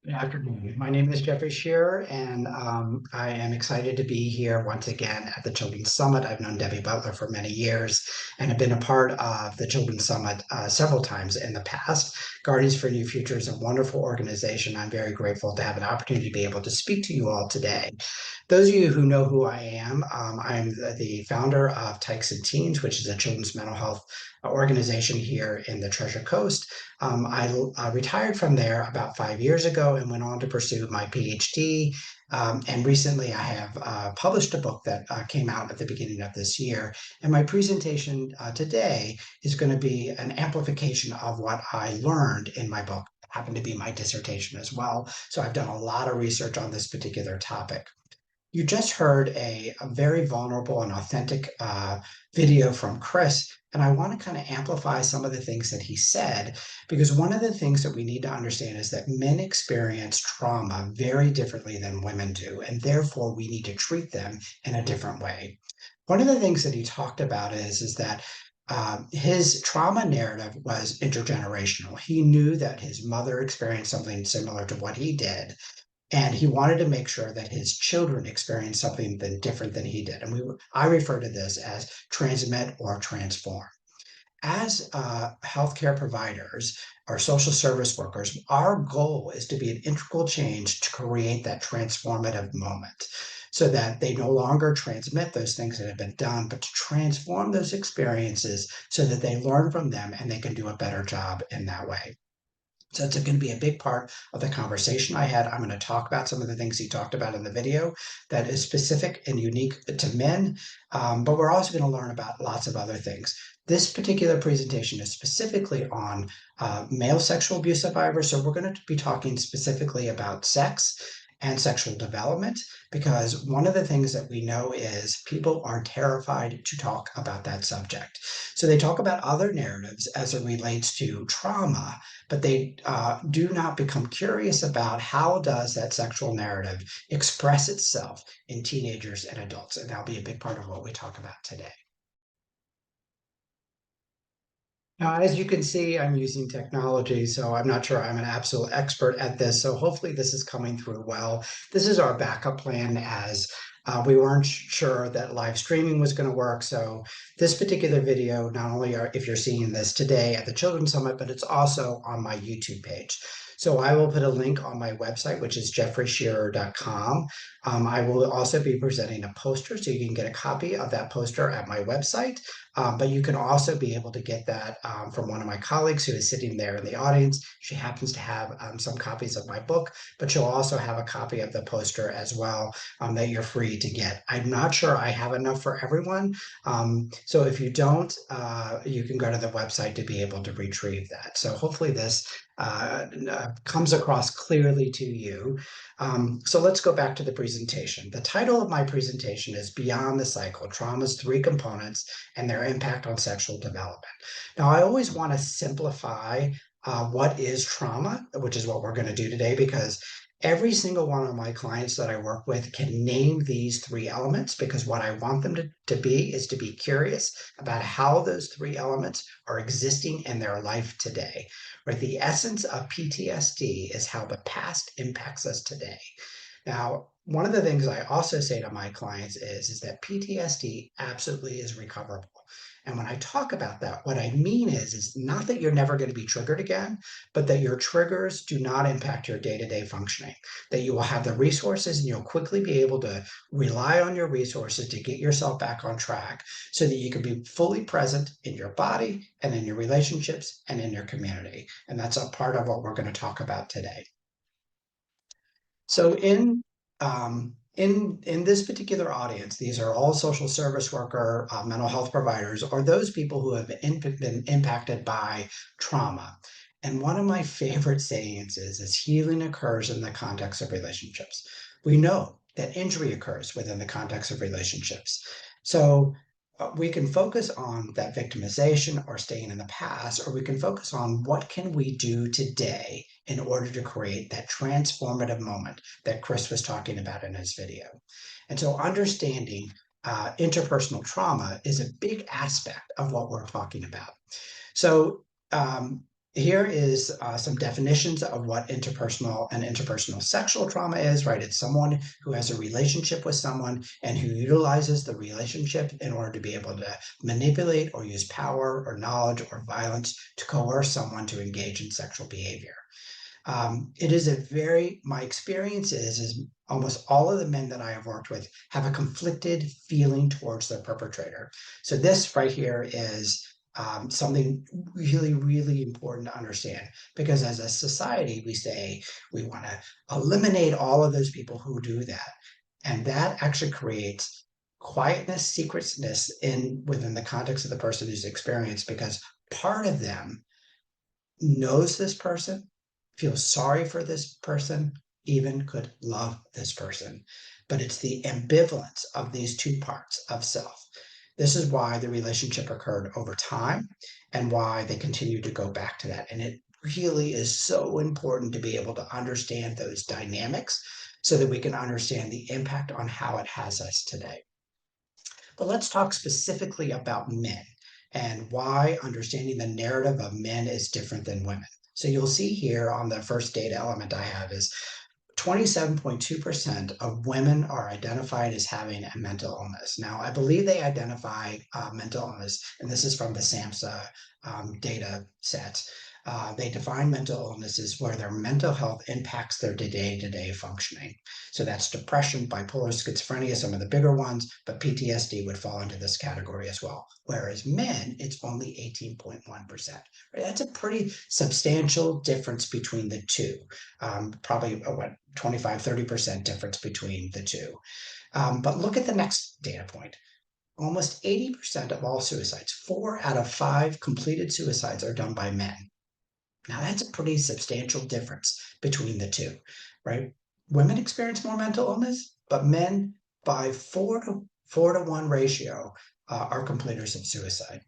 Good afternoon. My name is Jeffrey Shearer, and I am excited to be here once again at the Children's Summit. I've known Debbie Butler for many years and have been a part of the Children's Summit several times in the past. Guardians for New Future is a wonderful organization. I'm very grateful to have an opportunity to be able to speak to you all today. Those of you who know who I am, I'm the founder of Tykes and Teens, which is a children's mental health organization here in the Treasure Coast. I retired from there about 5 years ago and went on to pursue my PhD. And recently I have published a book that came out at the beginning of this year. And my presentation today is going to be an amplification of what I learned in my book. It happened to be my dissertation as well. So I've done a lot of research on this particular topic. You just heard a very vulnerable and authentic video from Chris, and I want to kind of amplify some of the things that he said, because one of the things that we need to understand is that men experience trauma very differently than women do, and therefore we need to treat them in a different way. One of the things that he talked about is that his trauma narrative was intergenerational. He knew that his mother experienced something similar to what he did, and he wanted to make sure that his children experienced something different than he did. And I refer to this as transmit or transform. As healthcare providers or social service workers, our goal is to be an integral change to create that transformative moment so that they no longer transmit those things that have been done, but to transform those experiences so that they learn from them and they can do a better job in that way. So it's going to be a big part of the conversation I had. I'm going to talk about some of the things he talked about in the video that is specific and unique to men, but we're also going to learn about lots of other things. This particular presentation is specifically on male sexual abuse survivors, so we're going to be talking specifically about sex and sexual development, because one of the things that we know is people are terrified to talk about that subject. So they talk about other narratives as it relates to trauma, but they do not become curious about how does that sexual narrative express itself in teenagers and adults. And that'll be a big part of what we talk about today. Now, as you can see, I'm using technology, so I'm not sure I'm an absolute expert at this. So hopefully this is coming through well. This is our backup plan as we weren't sure that live streaming was going to work. So this particular video, not only if you're seeing this today at the Children's Summit, but it's also on my YouTube page. So I will put a link on my website, which is jeffreyshearer.com. I will also be presenting a poster, so you can get a copy of that poster at my website. But you can also be able to get that from one of my colleagues who is sitting there in the audience. She happens to have some copies of my book, but she'll also have a copy of the poster as well that you're free to get. I'm not sure I have enough for everyone. So if you don't, you can go to the website to be able to retrieve that. So hopefully this comes across clearly to you. So let's go back to the presentation. The title of my presentation is Beyond the Cycle, Trauma's Three Components and Their Impact on Sexual Development. Now, I always want to simplify what is trauma, which is what we're going to do today, because every single one of my clients that I work with can name these three elements, because what I want them to be is to be curious about how those three elements are existing in their life today. Right? The essence of PTSD is how the past impacts us today. Now, one of the things I also say to my clients is that PTSD absolutely is recoverable. And when I talk about that, what I mean is not that you're never going to be triggered again, but that your triggers do not impact your day-to-day functioning, that you will have the resources and you'll quickly be able to rely on your resources to get yourself back on track so that you can be fully present in your body and in your relationships and in your community. And that's a part of what we're going to talk about today. So in this particular audience, these are all social service worker, mental health providers, or those people who have been impacted by trauma. And one of my favorite sayings is healing occurs in the context of relationships. We know that injury occurs within the context of relationships. So we can focus on that victimization or staying in the past, or we can focus on what can we do today in order to create that transformative moment that Chris was talking about in his video. And so understanding interpersonal trauma is a big aspect of what we're talking about. So here is some definitions of what interpersonal and interpersonal sexual trauma is, right? It's someone who has a relationship with someone and who utilizes the relationship in order to be able to manipulate or use power or knowledge or violence to coerce someone to engage in sexual behavior. It is my experience is almost all of the men that I have worked with have a conflicted feeling towards their perpetrator. So this right here is something really, really important to understand, because as a society, we say we want to eliminate all of those people who do that. And that actually creates quietness, secretness within the context of the person who's experienced, because part of them knows this person, feels sorry for this person, even could love this person. But it's the ambivalence of these two parts of self. This is why the relationship occurred over time and why they continue to go back to that. And it really is so important to be able to understand those dynamics so that we can understand the impact on how it has us today. But let's talk specifically about men and why understanding the narrative of men is different than women. So you'll see here on the first data element I have is 27.2% of women are identified as having a mental illness. Now, I believe they identify mental illness, and this is from the SAMHSA data set. They define mental illnesses where their mental health impacts their day-to-day functioning. So that's depression, bipolar, schizophrenia, some of the bigger ones, but PTSD would fall into this category as well. Whereas men, it's only 18.1%. Right? That's a pretty substantial difference between the two. Probably 25, 30% difference between the two. But look at the next data point. Almost 80% of all suicides, 4 out of 5 completed suicides, are done by men. Now, that's a pretty substantial difference between the two, right? Women experience more mental illness, but men, by 4 to 1 ratio, are completers of suicide.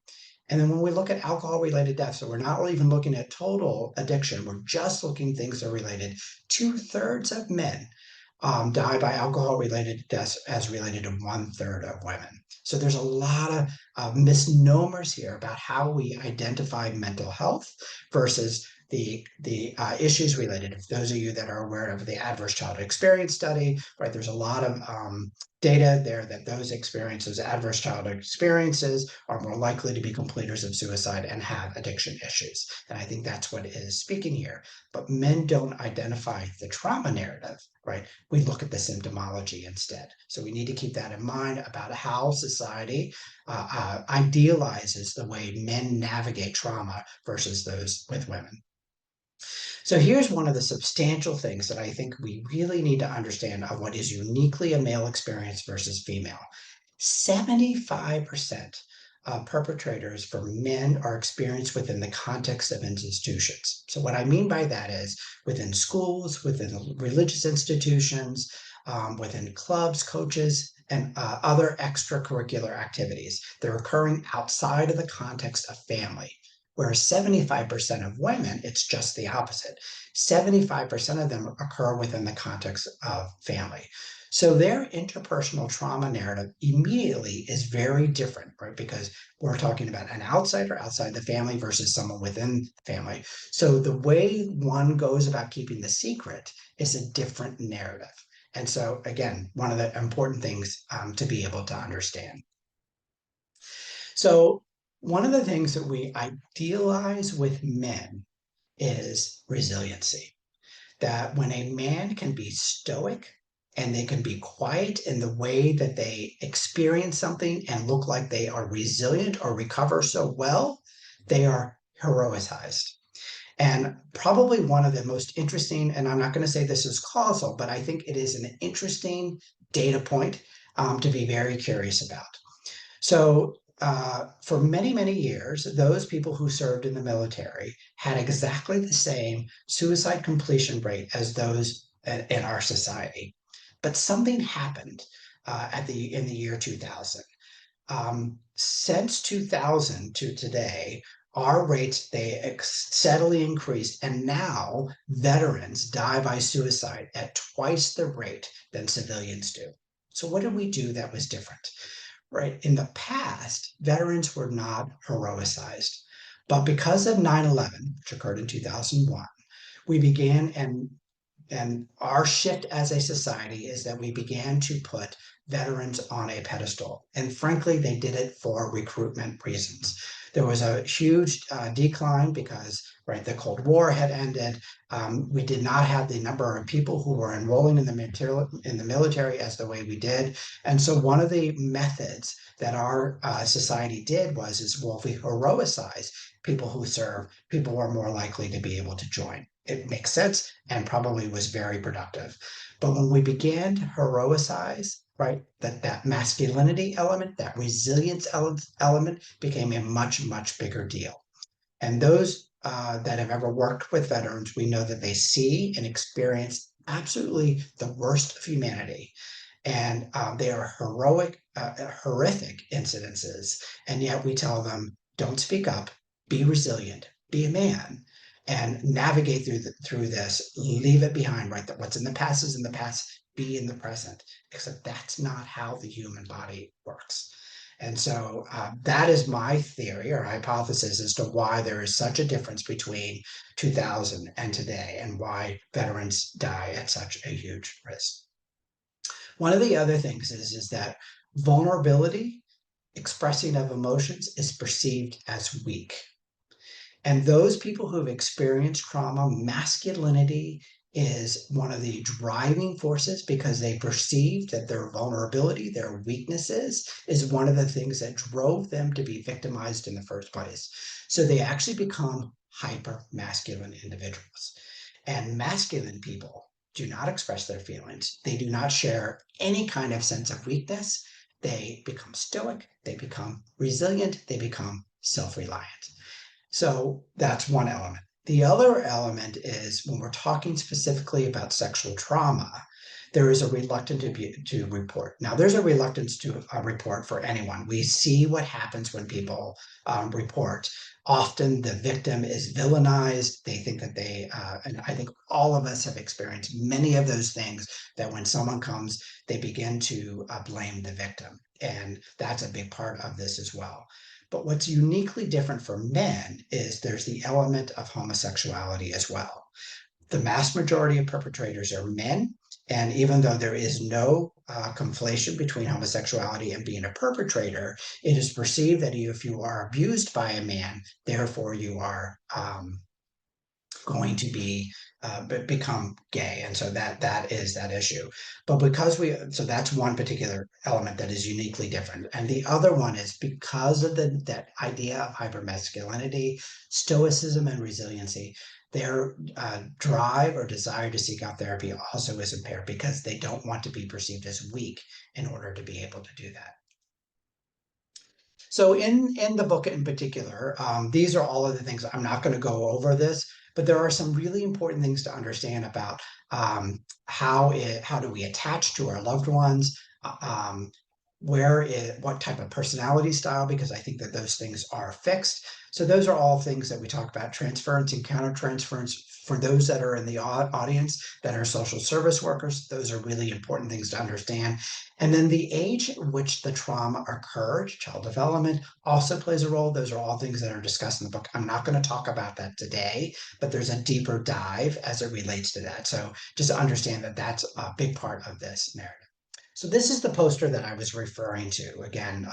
And then when we look at alcohol-related deaths, so we're not even looking at total addiction, we're just looking things that are related. 2/3 of men die by alcohol-related deaths as related to 1/3 of women. So there's a lot of misnomers here about how we identify mental health versus the issues related. If those of you that are aware of the adverse childhood experience study, right, there's a lot of data there that those experiences, adverse childhood experiences, are more likely to be completers of suicide and have addiction issues. And I think that's what is speaking here. But men don't identify the trauma narrative, right? We look at the symptomology instead. So we need to keep that in mind about how society idealizes the way men navigate trauma versus those with women. So here's one of the substantial things that I think we really need to understand of what is uniquely a male experience versus female. 75% of perpetrators for men are experienced within the context of institutions. So what I mean by that is within schools, within religious institutions, within clubs, coaches, and other extracurricular activities. They're occurring outside of the context of family. Whereas 75% of women, it's just the opposite. 75% of them occur within the context of family. So their interpersonal trauma narrative immediately is very different, right? Because we're talking about an outsider outside the family versus someone within the family. So the way one goes about keeping the secret is a different narrative. And so, again, one of the important things to be able to understand. So one of the things that we idealize with men is resiliency. That when a man can be stoic and they can be quiet in the way that they experience something and look like they are resilient or recover so well, they are heroicized. And probably one of the most interesting, and I'm not going to say this is causal, but I think it is an interesting data point to be very curious about. So for many, many years, those people who served in the military had exactly the same suicide completion rate as those in our society. But something happened in the year 2000. Since 2000 to today, our rates, they steadily increased, and now veterans die by suicide at twice the rate than civilians do. So what did we do that was different? Right. In the past, veterans were not heroicized. But because of 9/11, which occurred in 2001, we began, and our shift as a society is that we began to put veterans on a pedestal. And frankly, they did it for recruitment reasons. There was a huge decline because, right, the Cold War had ended. We did not have the number of people who were enrolling in the military as the way we did. And so one of the methods that our society did well, if we heroicize people who serve, people were more likely to be able to join. It makes sense and probably was very productive. But when we began to heroicize, right, that masculinity element, that resilience element became a much, much bigger deal. And those that have ever worked with veterans, we know that they see and experience absolutely the worst of humanity. And they are horrific incidences. And yet we tell them, don't speak up, be resilient, be a man, and navigate through this, leave it behind, right? That what's in the past is in the past, be in the present, except that's not how the human body works. And so that is my theory or hypothesis as to why there is such a difference between 2000 and today, and why veterans die at such a huge risk. One of the other things is that vulnerability, expressing of emotions, is perceived as weak. And those people who have experienced trauma, masculinity is one of the driving forces, because they perceive that their vulnerability, their weaknesses, is one of the things that drove them to be victimized in the first place. So they actually become hyper masculine individuals. And masculine people do not express their feelings. They do not share any kind of sense of weakness. They become stoic, they become resilient, they become self-reliant. So that's one element. The other element is when we're talking specifically about sexual trauma, there is a reluctance to report. Now, there's a reluctance to report for anyone. We see what happens when people report. Often the victim is villainized. They think that and I think all of us have experienced many of those things, that when someone comes, they begin to blame the victim. And that's a big part of this as well. But what's uniquely different for men is there's the element of homosexuality as well. The mass majority of perpetrators are men. And even though there is no conflation between homosexuality and being a perpetrator, it is perceived that if you are abused by a man, therefore you are going to become gay. And so that is that issue. But so that's one particular element that is uniquely different. And the other one is because of that idea of hypermasculinity, stoicism, and resiliency, their drive or desire to seek out therapy also is impaired, because they don't want to be perceived as weak in order to be able to do that. So in the book in particular, these are all of the things. I'm not going to go over this, but there are some really important things to understand about how do we attach to our loved ones, what type of personality style, because I think that those things are fixed. So those are all things that we talk about: transference and countertransference. For those that are in the audience that are social service workers, those are really important things to understand. And then the age at which the trauma occurred, child development, also plays a role. Those are all things that are discussed in the book. I'm not going to talk about that today, but there's a deeper dive as it relates to that. So just to understand that that's a big part of this narrative. So this is the poster that I was referring to. Again,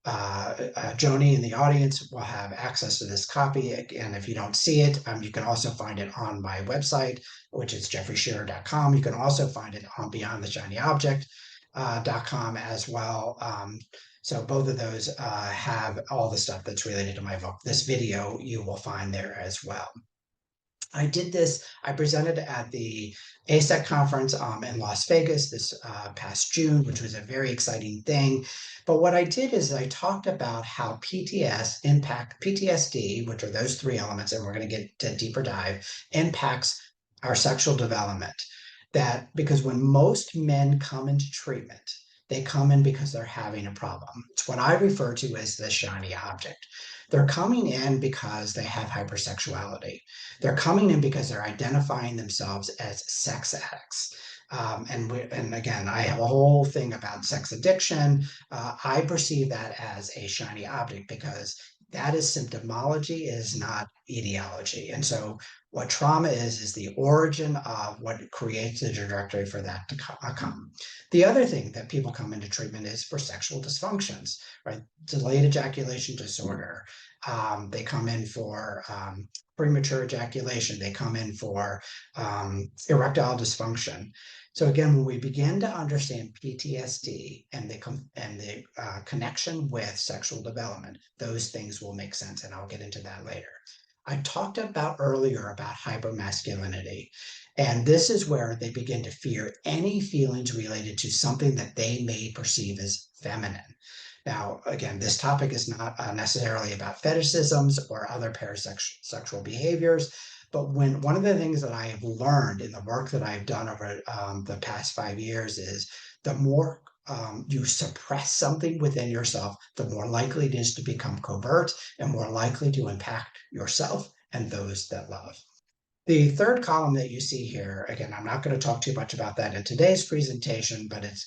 Joni in the audience will have access to this copy. And if you don't see it, you can also find it on my website, which is jeffreyshearer.com. You can also find it on beyondtheshinyobject.com as well. So both of those have all the stuff that's related to my book. This video you will find there as well. I presented at the ASEC conference in Las Vegas this past June, which was a very exciting thing. But what I did is I talked about how PTSD, which are those three elements, and we're going to get to a deeper dive, impacts our sexual development. Because when most men come into treatment, they come in because they're having a problem. It's what I refer to as the shiny object. They're coming in because they have hypersexuality. They're coming in because they're identifying themselves as sex addicts. And again, I have a whole thing about sex addiction. I perceive that as a shiny object because That is symptomology, is not etiology. And so what trauma is the origin of what creates the trajectory for that to come. The other thing that people come into treatment is for sexual dysfunctions, right? Delayed ejaculation disorder. They come in for premature ejaculation. They come in for erectile dysfunction. So again, when we begin to understand PTSD and the connection with sexual development, those things will make sense, and I'll get into that later. I talked about earlier about hypermasculinity, and this is where they begin to fear any feelings related to something that they may perceive as feminine. Now, again, this topic is not necessarily about fetishisms or other parasexual behaviors, but one of the things that I have learned in the work that I've done over the past 5 years is the more you suppress something within yourself, the more likely it is to become covert and more likely to impact yourself and those that love. The third column that you see here, again, I'm not going to talk too much about that in today's presentation, but it's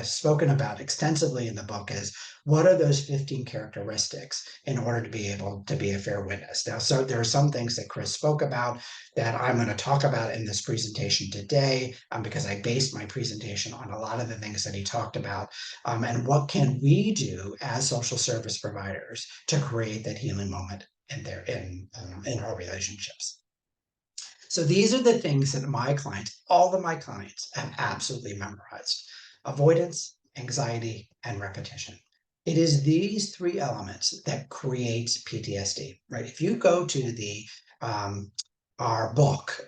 spoken about extensively in the book, is what are those 15 characteristics in order to be able to be a fair witness. Now, so there are some things that Chris spoke about that I'm going to talk about in this presentation today, because I based my presentation on a lot of the things that he talked about. And what can we do as social service providers to create that healing moment in our relationships? So these are the things that my clients, all of my clients, have absolutely memorized: avoidance, anxiety, and repetition. It is these three elements that creates PTSD, right? If you go to our book,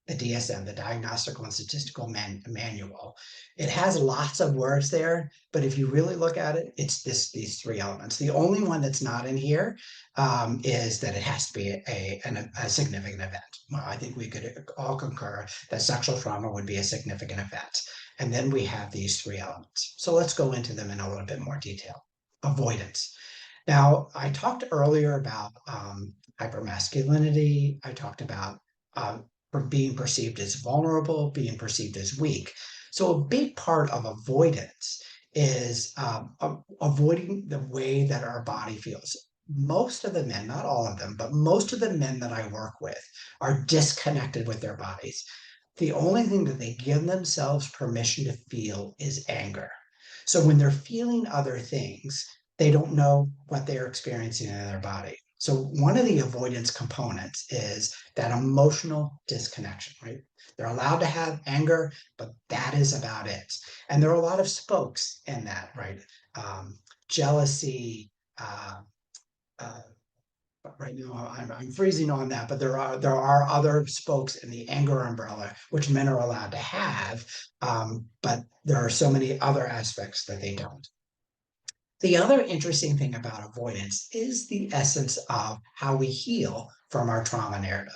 the DSM, the Diagnostical and Statistical Manual, it has lots of words there, but if you really look at it, it's these three elements. The only one that's not in here is that it has to be a significant event. Well, I think we could all concur that sexual trauma would be a significant event. And then we have these three elements. So let's go into them in a little bit more detail. Avoidance. Now, I talked earlier about hypermasculinity. I talked about being perceived as vulnerable, being perceived as weak. So a big part of avoidance is avoiding the way that our body feels. Most of the men, not all of them, but most of the men that I work with are disconnected with their bodies. The only thing that they give themselves permission to feel is anger. So when they're feeling other things, they don't know what they're experiencing in their body. So one of the avoidance components is that emotional disconnection, right? They're allowed to have anger, but that is about it. And there are a lot of spokes in that, right? Jealousy, right now I'm freezing on that, but there are other spokes in the anger umbrella which men are allowed to have, but there are so many other aspects that they don't. The other interesting thing about avoidance is the essence of how we heal from our trauma narrative,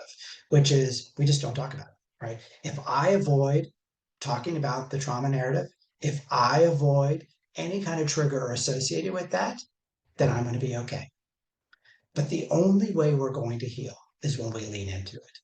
which is we just don't talk about it, right? If I avoid talking about the trauma narrative, if I avoid any kind of trigger associated with that, then I'm going to be okay. But the only way we're going to heal is when we lean into it.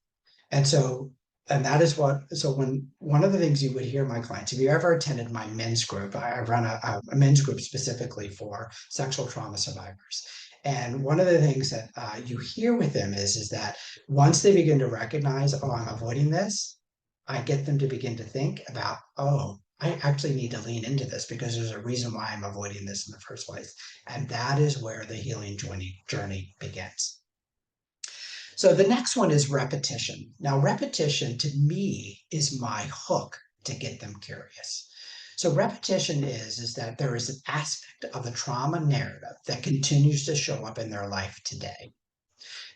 And so, and that is when one of the things you would hear my clients, if you ever attended my men's group, I run a men's group specifically for sexual trauma survivors. And one of the things that you hear with them is that once they begin to recognize, oh, I'm avoiding this, I get them to begin to think about, oh, I actually need to lean into this because there's a reason why I'm avoiding this in the first place. And that is where the healing journey begins. So the next one is repetition. Now, repetition to me is my hook to get them curious. So repetition is that there is an aspect of the trauma narrative that continues to show up in their life today.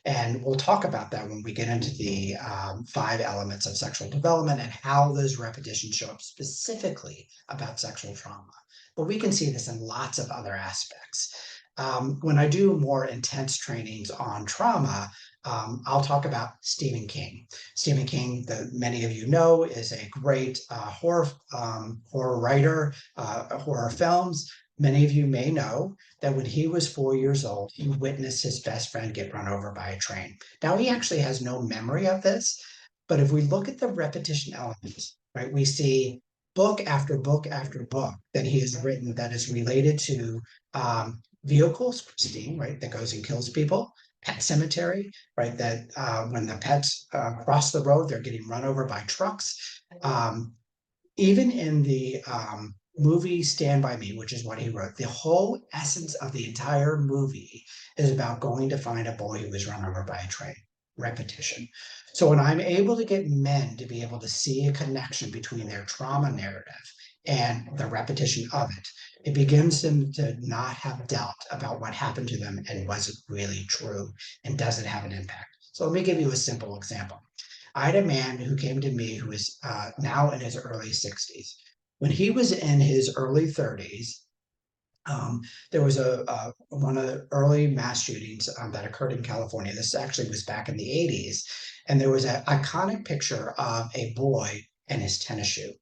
And we'll talk about that when we get into the 5 elements of sexual development and how those repetitions show up specifically about sexual trauma. But we can see this in lots of other aspects. When I do more intense trainings on trauma, I'll talk about Stephen King. Stephen King, that many of you know, is a great horror writer, horror films. Many of you may know that when he was 4 years old, he witnessed his best friend get run over by a train. Now, he actually has no memory of this, but if we look at the repetition elements, right, we see book after book after book that he has written that is related to vehicles, pristine, right, that goes and kills people. Pet cemetery, right, that when the pets cross the road, they're getting run over by trucks. Um, Even in the movie Stand By Me, which is what he wrote, the whole essence of the entire movie is about going to find a boy who was run over by a train. Repetition. So when I'm able to get men to be able to see a connection between their trauma narrative and the repetition of it, it begins them to not have doubt about what happened to them and was it really true and does it have an impact. So let me give you a simple example. I had a man who came to me who is now in his early 60s. When he was in his early 30s, um, there was one of the early mass shootings that occurred in California. This actually was back in the 80s, and there was an iconic picture of a boy and his tennis shoe.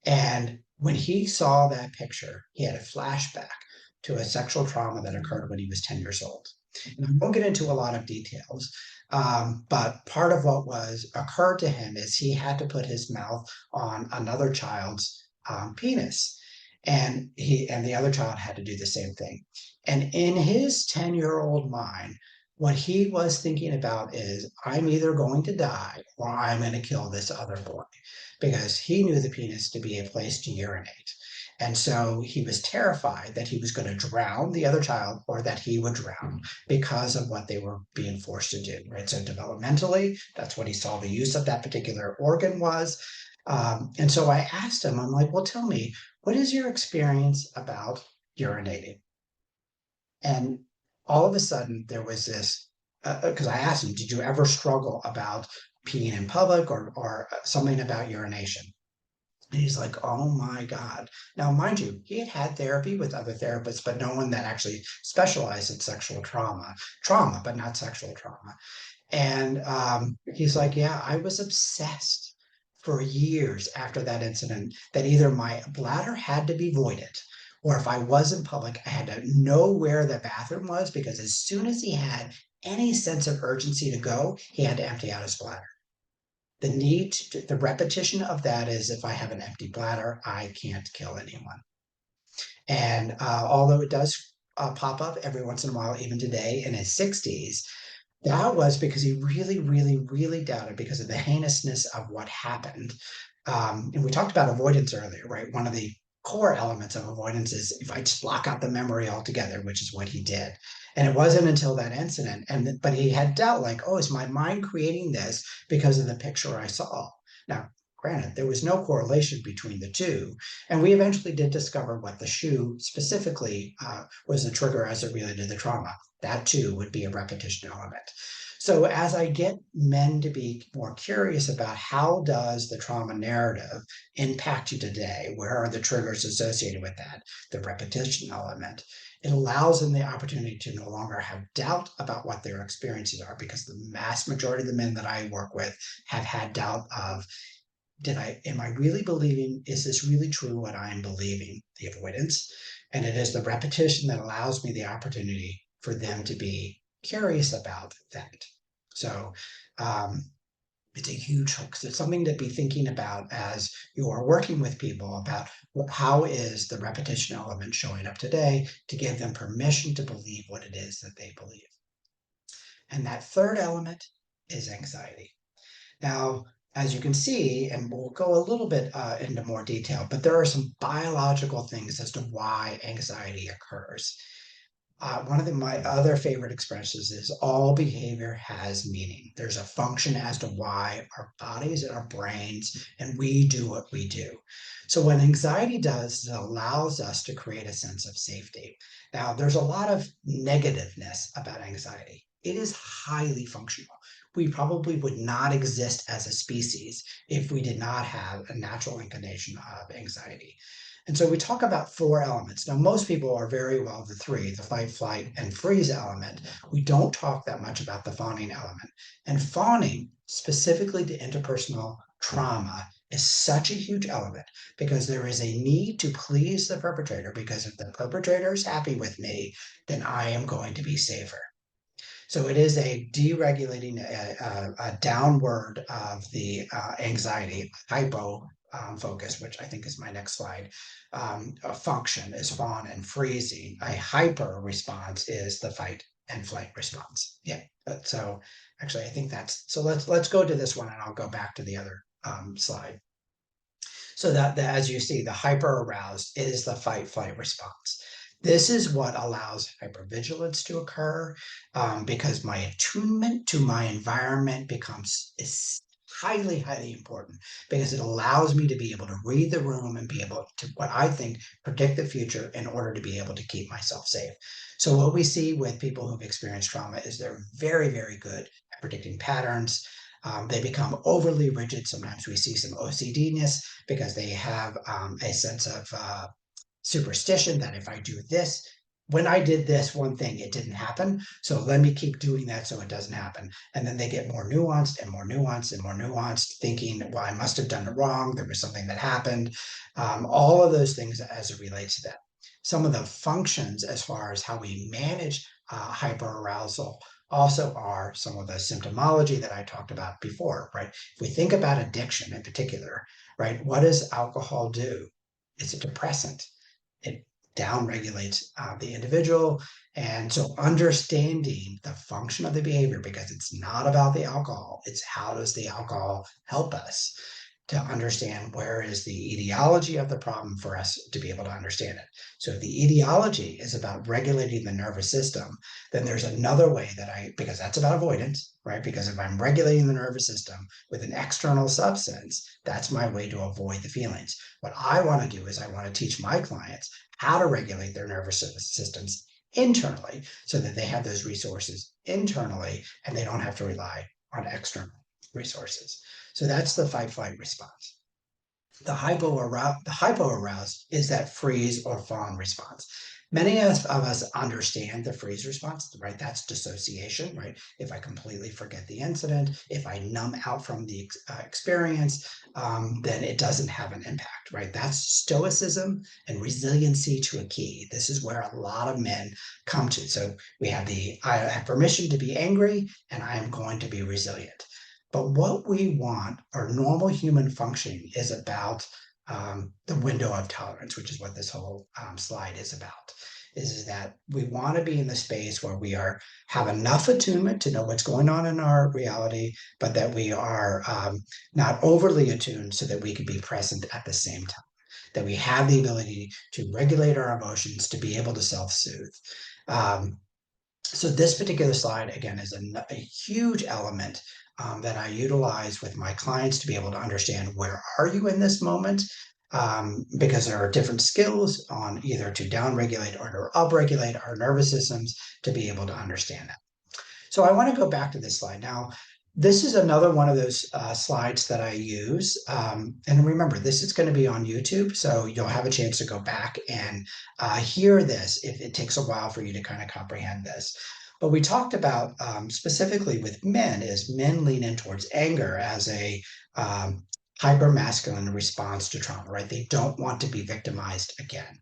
And when he saw that picture, he had a flashback to a sexual trauma that occurred when he was 10 years old. And I won't get into a lot of details, but part of what was occurred to him is he had to put his mouth on another child's penis. And he and the other child had to do the same thing. And in his 10-year-old mind, what he was thinking about is, I'm either going to die or I'm going to kill this other boy, because he knew the penis to be a place to urinate. And so he was terrified that he was going to drown the other child or that he would drown because of what they were being forced to do, right? So developmentally, that's what he saw the use of that particular organ was. And so I asked him, I'm like, well, tell me, what is your experience about urinating? And all of a sudden, there was this, because I asked him, did you ever struggle about peeing in public or something about urination? And he's like, oh my God. Now, mind you, he had had therapy with other therapists, but no one that actually specialized in sexual trauma, but not sexual trauma. And he's like, yeah, I was obsessed for years after that incident that either my bladder had to be voided, or if I was in public, I had to know where the bathroom was, because as soon as he had any sense of urgency to go, he had to empty out his bladder. The repetition of that is, if I have an empty bladder, I can't kill anyone. And although it does pop up every once in a while, even today in his 60s, that was because he really, really, really doubted because of the heinousness of what happened. And we talked about avoidance earlier, right? One of the core elements of avoidance is if I just block out the memory altogether, which is what he did. And it wasn't until that incident, but he had doubt, like, oh, is my mind creating this because of the picture I saw? Now, granted, there was no correlation between the two, and we eventually did discover what the shoe specifically was the trigger as it related to the trauma. That too would be a repetition element. So as I get men to be more curious about how does the trauma narrative impact you today, where are the triggers associated with that, the repetition element, it allows them the opportunity to no longer have doubt about what their experiences are, because the vast majority of the men that I work with have had doubt of, am I really believing, is this really true what I am believing, the avoidance? And it is the repetition that allows me the opportunity for them to be curious about that. So it's a huge hook. So it's something to be thinking about as you are working with people about how is the repetition element showing up today, to give them permission to believe what it is that they believe. And that third element is anxiety. Now, as you can see, and we'll go a little bit into more detail, but there are some biological things as to why anxiety occurs. One of my other favorite expressions is, all behavior has meaning. There's a function as to why our bodies and our brains and we do what we do. So what anxiety does is it allows us to create a sense of safety. Now, there's a lot of negativeness about anxiety. It is highly functional. We probably would not exist as a species if we did not have a natural inclination of anxiety. And so we talk about four elements. Now, most people are very well the three, the fight, flight, and freeze element. We don't talk that much about the fawning element. And fawning, specifically to interpersonal trauma, is such a huge element because there is a need to please the perpetrator, because if the perpetrator is happy with me, then I am going to be safer. So it is a deregulating, a downward of the anxiety, hypo focus, which I think is my next slide. A function is fawn and freezing. A hyper response is the fight and flight response. Yeah. So actually, I think that's so. Let's go to this one, and I'll go back to the other slide. So that as you see, the hyper aroused is the fight flight response. This is what allows hypervigilance to occur because my attunement to my environment is highly, highly important because it allows me to be able to read the room and be able to, what I think, predict the future in order to be able to keep myself safe. So what we see with people who've experienced trauma is they're very, very good at predicting patterns. They become overly rigid. Sometimes we see some OCD-ness because they have a sense of superstition that if I do this, when I did this one thing, it didn't happen. So let me keep doing that so it doesn't happen. And then they get more nuanced and more nuanced and more nuanced, thinking, well, I must have done it wrong. There was something that happened. All of those things as it relates to that. Some of the functions as far as how we manage hyperarousal also are some of the symptomology that I talked about before, right? If we think about addiction in particular, right, what does alcohol do? It's a depressant. It downregulates the individual. And so understanding the function of the behavior, because it's not about the alcohol, it's how does the alcohol help us to understand where is the etiology of the problem for us to be able to understand it. So if the etiology is about regulating the nervous system, then there's another way that because that's about avoidance, right? Because if I'm regulating the nervous system with an external substance, that's my way to avoid the feelings. What I want to do is I want to teach my clients how to regulate their nervous systems internally so that they have those resources internally and they don't have to rely on external resources. So that's the fight flight response. The hypoaroused is that freeze or fawn response. Many of us understand the freeze response, right? That's dissociation, right? If I completely forget the incident, if I numb out from the experience, then it doesn't have an impact, right? That's stoicism and resiliency to a key. This is where a lot of men come to. So we have I have permission to be angry and I am going to be resilient. But what we want, our normal human functioning, is about the window of tolerance, which is what this whole slide is about. Is that we want to be in the space where we have enough attunement to know what's going on in our reality, but that we are not overly attuned so that we can be present at the same time. That we have the ability to regulate our emotions, to be able to self-soothe. So this particular slide, again, is a huge element that I utilize with my clients to be able to understand where are you in this moment, because there are different skills on either to downregulate or to upregulate our nervous systems to be able to understand that. So I want to go back to this slide. Now, this is another one of those slides that I use. And remember, this is going to be on YouTube, so you'll have a chance to go back and hear this if it takes a while for you to kind of comprehend this. But we talked about specifically with men is men lean in towards anger as a hyper-masculine response to trauma, right? They don't want to be victimized again.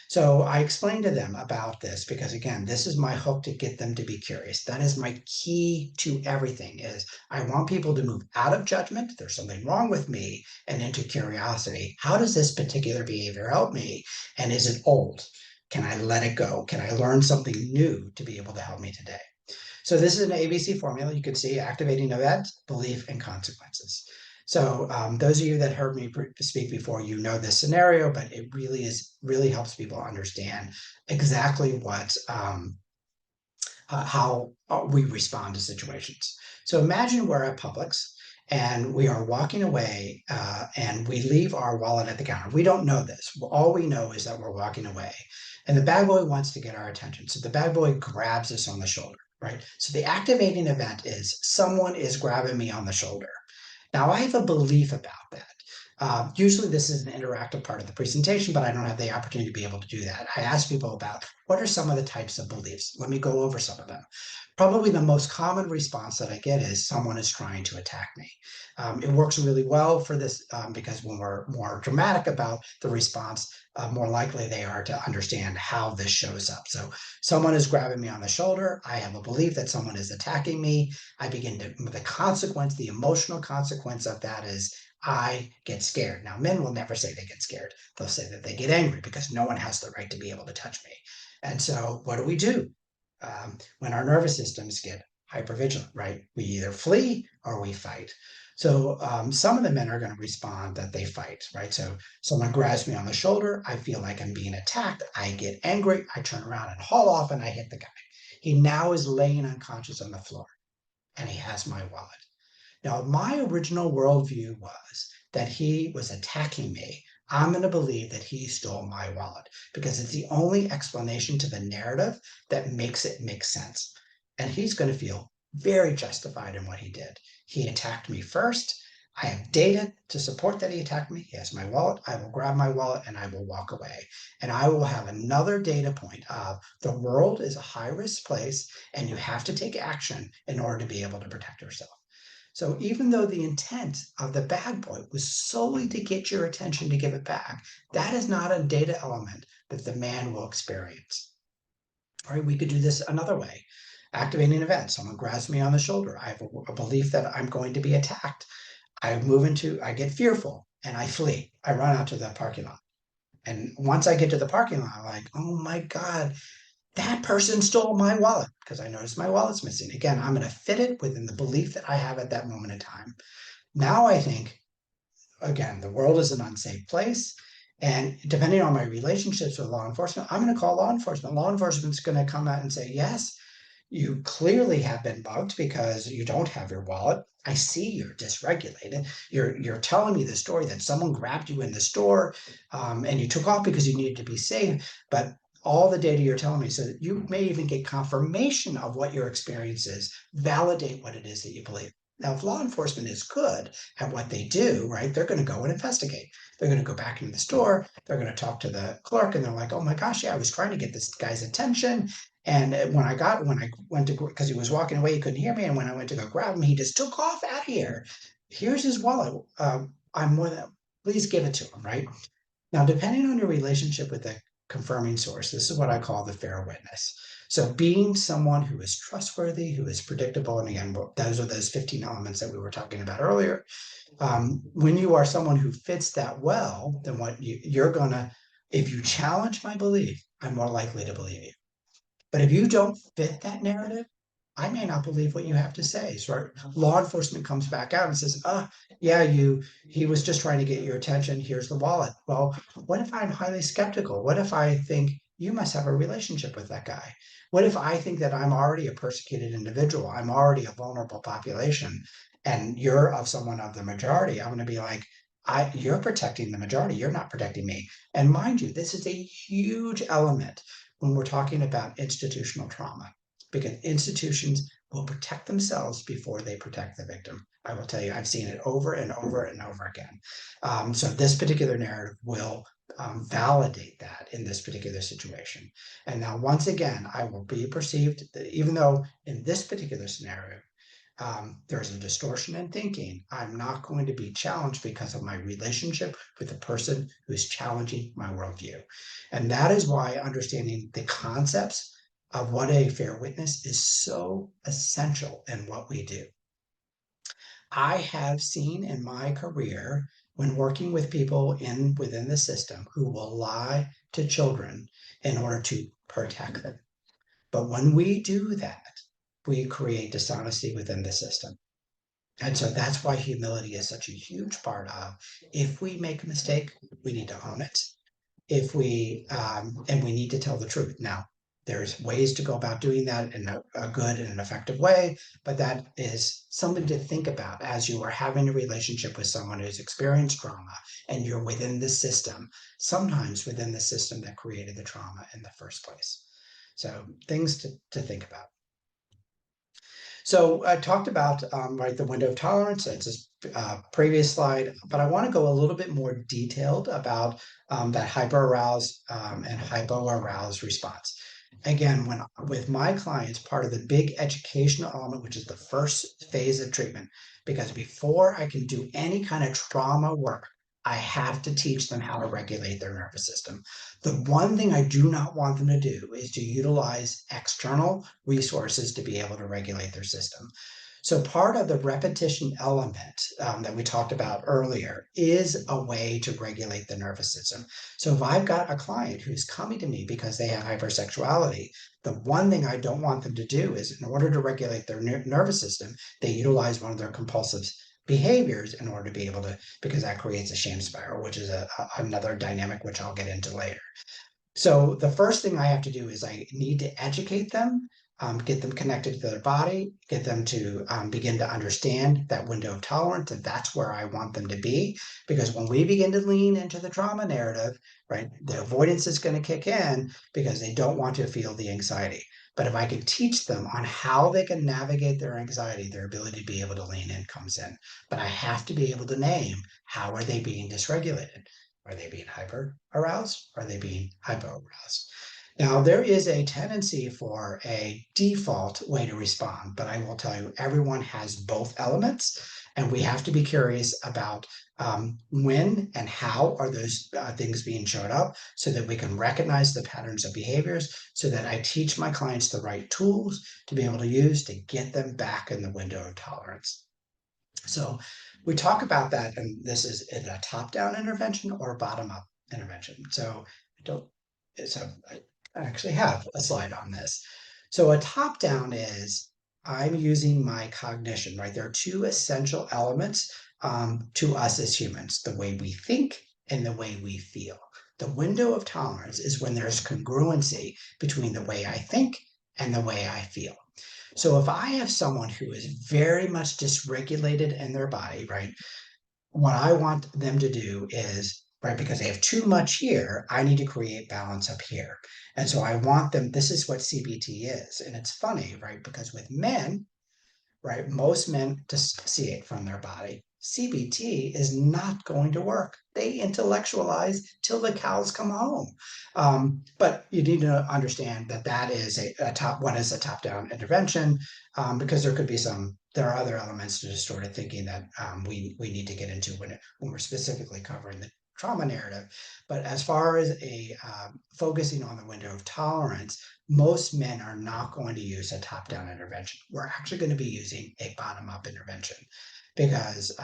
So I explained to them about this because, again, this is my hook to get them to be curious. That is my key to everything is I want people to move out of judgment, there's something wrong with me, and into curiosity. How does this particular behavior help me? And is it old? Can I let it go? Can I learn something new to be able to help me today? So this is an ABC formula. You can see activating event, belief, and consequences. So those of you that heard me speak before, you know this scenario, but it really helps people understand exactly how we respond to situations. So imagine we're at Publix and we are walking away and we leave our wallet at the counter. We don't know this. All we know is that we're walking away and the bag boy wants to get our attention. So the bag boy grabs us on the shoulder, right? So the activating event is someone is grabbing me on the shoulder. Now, I have a belief about that. Usually this is an interactive part of the presentation, but I don't have the opportunity to be able to do that. I ask people about what are some of the types of beliefs. Let me go over some of them. Probably the most common response that I get is someone is trying to attack me. It works really well for this because when we're more dramatic about the response, more likely they are to understand how this shows up. So someone is grabbing me on the shoulder. I have a belief that someone is attacking me. The consequence, the emotional consequence of that is I get scared. Now, men will never say they get scared. They'll say that they get angry because no one has the right to be able to touch me. And so, what do? When our nervous systems get hypervigilant, right? We either flee or we fight. So some of the men are going to respond that they fight, right? So someone grabs me on the shoulder, I feel like I'm being attacked, I get angry, I turn around and haul off and I hit the guy. He now is laying unconscious on the floor and he has my wallet. Now, my original worldview was that he was attacking me. I'm going to believe that he stole my wallet because it's the only explanation to the narrative that makes it make sense. And he's going to feel very justified in what he did. He attacked me first. I have data to support that he attacked me. He has my wallet. I will grab my wallet and I will walk away. And I will have another data point of the world is a high risk place and you have to take action in order to be able to protect yourself. So even though the intent of the bad boy was solely to get your attention to give it back, that is not a data element that the man will experience. All right, we could do this another way. Activating an event. Someone grabs me on the shoulder. I have a belief that I'm going to be attacked. I get fearful and I flee. I run out to the parking lot. And once I get to the parking lot, I'm like, oh my God, that person stole my wallet because I noticed my wallet's missing. Again, I'm going to fit it within the belief that I have at that moment in time. Now I think, again, the world is an unsafe place. And depending on my relationships with law enforcement, I'm going to call law enforcement. Law enforcement's going to come out and say, yes, you clearly have been bugged because you don't have your wallet. I see you're dysregulated. You're telling me the story that someone grabbed you in the store and you took off because you needed to be safe. But all the data you're telling me so that you may even get confirmation of what your experience is, validate what it is that you believe. Now, if law enforcement is good at what they do, right, they're going to go and investigate. They're going to go back into the store. They're going to talk to the clerk and they're like, oh my gosh, yeah, I was trying to get this guy's attention. And when I went to, because he was walking away, he couldn't hear me. And when I went to go grab him, he just took off out of here. Here's his wallet. I'm more than, please give it to him, right? Now, depending on your relationship with the confirming source, this is what I call the fair witness. So being someone who is trustworthy, who is predictable, and again, those are those 15 elements that we were talking about earlier. When you are someone who fits that well, then you're gonna, if you challenge my belief, I'm more likely to believe you. But if you don't fit that narrative, I may not believe what you have to say. So law enforcement comes back out and says, yeah, he was just trying to get your attention. Here's the wallet. Well, what if I'm highly skeptical? What if I think you must have a relationship with that guy? What if I think that I'm already a persecuted individual? I'm already a vulnerable population and you're of someone of the majority. I'm going to be like, you're protecting the majority. You're not protecting me. And mind you, this is a huge element when we're talking about institutional trauma, because institutions will protect themselves before they protect the victim. I will tell you, I've seen it over and over and over again. So this particular narrative will validate that in this particular situation. And now, once again, I will be perceived, even though in this particular scenario, there's a distortion in thinking. I'm not going to be challenged because of my relationship with the person who's challenging my worldview. And that is why understanding the concepts of what a fair witness is so essential in what we do. I have seen in my career when working with people within the system who will lie to children in order to protect them. But when we do that, we create dishonesty within the system. And so that's why humility is such a huge part of, if we make a mistake, we need to own it. And we need to tell the truth. Now, there's ways to go about doing that in a good and an effective way, but that is something to think about as you are having a relationship with someone who's experienced trauma and you're within the system, sometimes within the system that created the trauma in the first place. So things to think about. So I talked about right, the window of tolerance. It's this previous slide, but I want to go a little bit more detailed about that hyper-aroused and hypo-aroused response. Again, with my clients, part of the big educational element, which is the first phase of treatment, because before I can do any kind of trauma work, I have to teach them how to regulate their nervous system. The one thing I do not want them to do is to utilize external resources to be able to regulate their system. So part of the repetition element that we talked about earlier is a way to regulate the nervous system. So if I've got a client who's coming to me because they have hypersexuality, the one thing I don't want them to do is, in order to regulate their nervous system, they utilize one of their compulsive behaviors in order to be able to, because that creates a shame spiral, which is another dynamic which I'll get into later. So the first thing I have to do is I need to educate them, get them connected to their body, get them to begin to understand that window of tolerance, and that's where I want them to be. Because when we begin to lean into the trauma narrative, right, the avoidance is going to kick in because they don't want to feel the anxiety. But if I can teach them on how they can navigate their anxiety, their ability to be able to lean in comes in. But I have to be able to name, how are they being dysregulated? Are they being hyper aroused? Are they being hypo aroused? Now, there is a tendency for a default way to respond, but I will tell you, everyone has both elements, and we have to be curious about when and how are those things being showed up so that we can recognize the patterns of behaviors so that I teach my clients the right tools to be able to use to get them back in the window of tolerance. So we talk about that, and this is a top-down intervention or a bottom-up intervention. So I don't, so I actually have a slide on this. So a top-down is I'm using my cognition, right? There are two essential elements to us as humans, the way we think and the way we feel. The window of tolerance is when there's congruency between the way I think and the way I feel. So if I have someone who is very much dysregulated in their body, right, what I want them to do is, right, because they have too much here, I need to create balance up here. And so I want them, this is what CBT is. And it's funny, right, because with men, right, most men dissociate from their body. CBT is not going to work. They intellectualize till the cows come home. But you need to understand that that is a top one is a top-down intervention because there could be there are other elements to distorted thinking that we need to get into when we're specifically covering the trauma narrative. But as far as focusing on the window of tolerance, most men are not going to use a top-down intervention. We're actually going to be using a bottom-up intervention because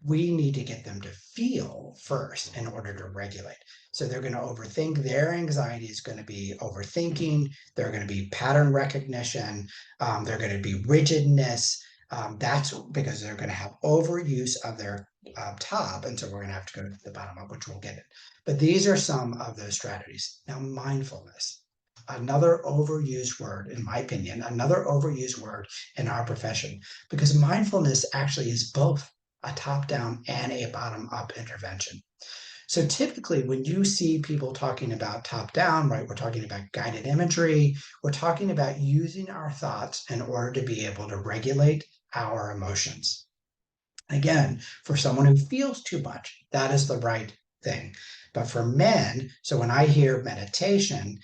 we need to get them to feel first in order to regulate. So they're going to overthink. Their anxiety is going to be overthinking. They're going to be pattern recognition. They're going to be rigidness. That's because they're going to have overuse of their top. And so we're going to have to go to the bottom up, which we'll get in. But these are some of those strategies. Now, mindfulness, another overused word, in my opinion, another overused word in our profession, because mindfulness actually is both a top-down and a bottom-up intervention. So typically when you see people talking about top-down, right, we're talking about guided imagery, we're talking about using our thoughts in order to be able to regulate our emotions. Again, for someone who feels too much, that is the right thing. But for men, so when I hear meditation,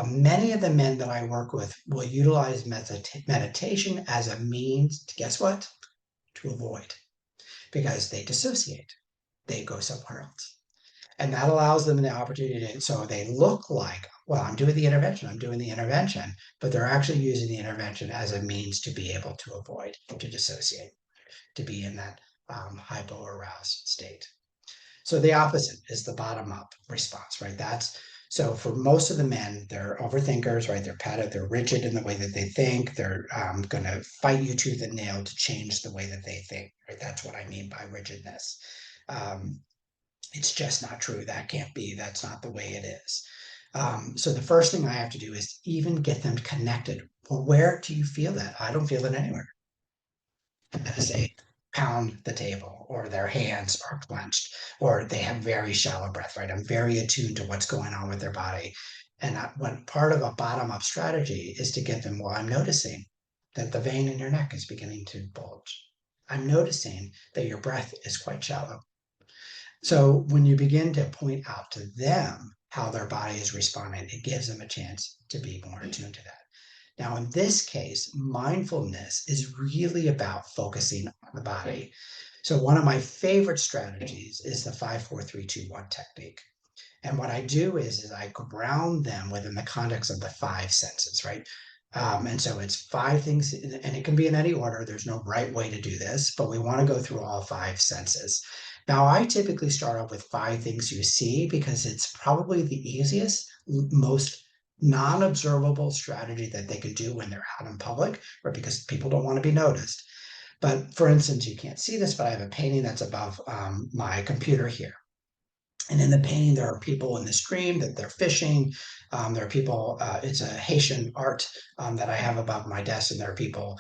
many of the men that I work with will utilize meditation as a means to, guess what? To avoid, because they dissociate. They go somewhere else. And that allows them the opportunity to, so they look like, well, I'm doing the intervention, but they're actually using the intervention as a means to be able to avoid, to dissociate, to be in that hypo-aroused state. So the opposite is the bottom-up response, right? So for most of the men, they're overthinkers, right? They're patterned, they're rigid in the way that they think. They're going to fight you tooth and nail to change the way that they think, right? That's what I mean by rigidness. It's just not true. That can't be. That's not the way it is. So the first thing I have to do is even get them connected. Well, where do you feel that? I don't feel it anywhere. As they pound the table or their hands are clenched or they have very shallow breath, right? I'm very attuned to what's going on with their body. And when part of a bottom up strategy is to get them, well, I'm noticing that the vein in your neck is beginning to bulge. I'm noticing that your breath is quite shallow. So when you begin to point out to them how their body is responding, it gives them a chance to be more attuned to that. Now, in this case, mindfulness is really about focusing on the body. So one of my favorite strategies is the 5-4-3-2-1 technique. And what I do is I ground them within the context of the five senses, right? And so it's 5 things, and it can be in any order. There's no right way to do this, but we want to go through all 5 senses. Now, I typically start off with 5 things you see because it's probably the easiest, most non-observable strategy that they can do when they're out in public, or because people don't want to be noticed. But for instance, you can't see this, but I have a painting that's above my computer here. And in the painting, there are people in the stream that they're fishing. There are people, it's a Haitian art that I have above my desk, and there are people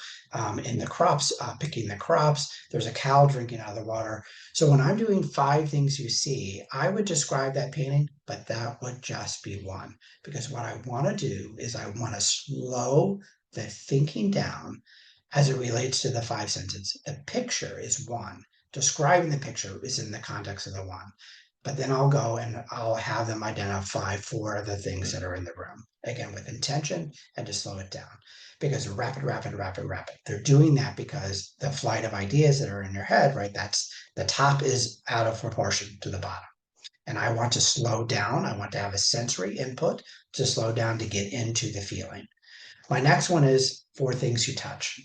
in the crops, picking the crops. There's a cow drinking out of the water. So when I'm doing 5 things you see, I would describe that painting, but that would just be one. Because what I want to do is I want to slow the thinking down as it relates to the 5 senses. The picture is one. Describing the picture is in the context of the one. But then I'll go and I'll have them identify 4 of the things that are in the room, again, with intention and to slow it down. Because rapid, rapid, rapid, rapid. They're doing that because the flight of ideas that are in your head, right? That's the top is out of proportion to the bottom. And I want to slow down. I want to have a sensory input to slow down to get into the feeling. My next one is 4 things you touch.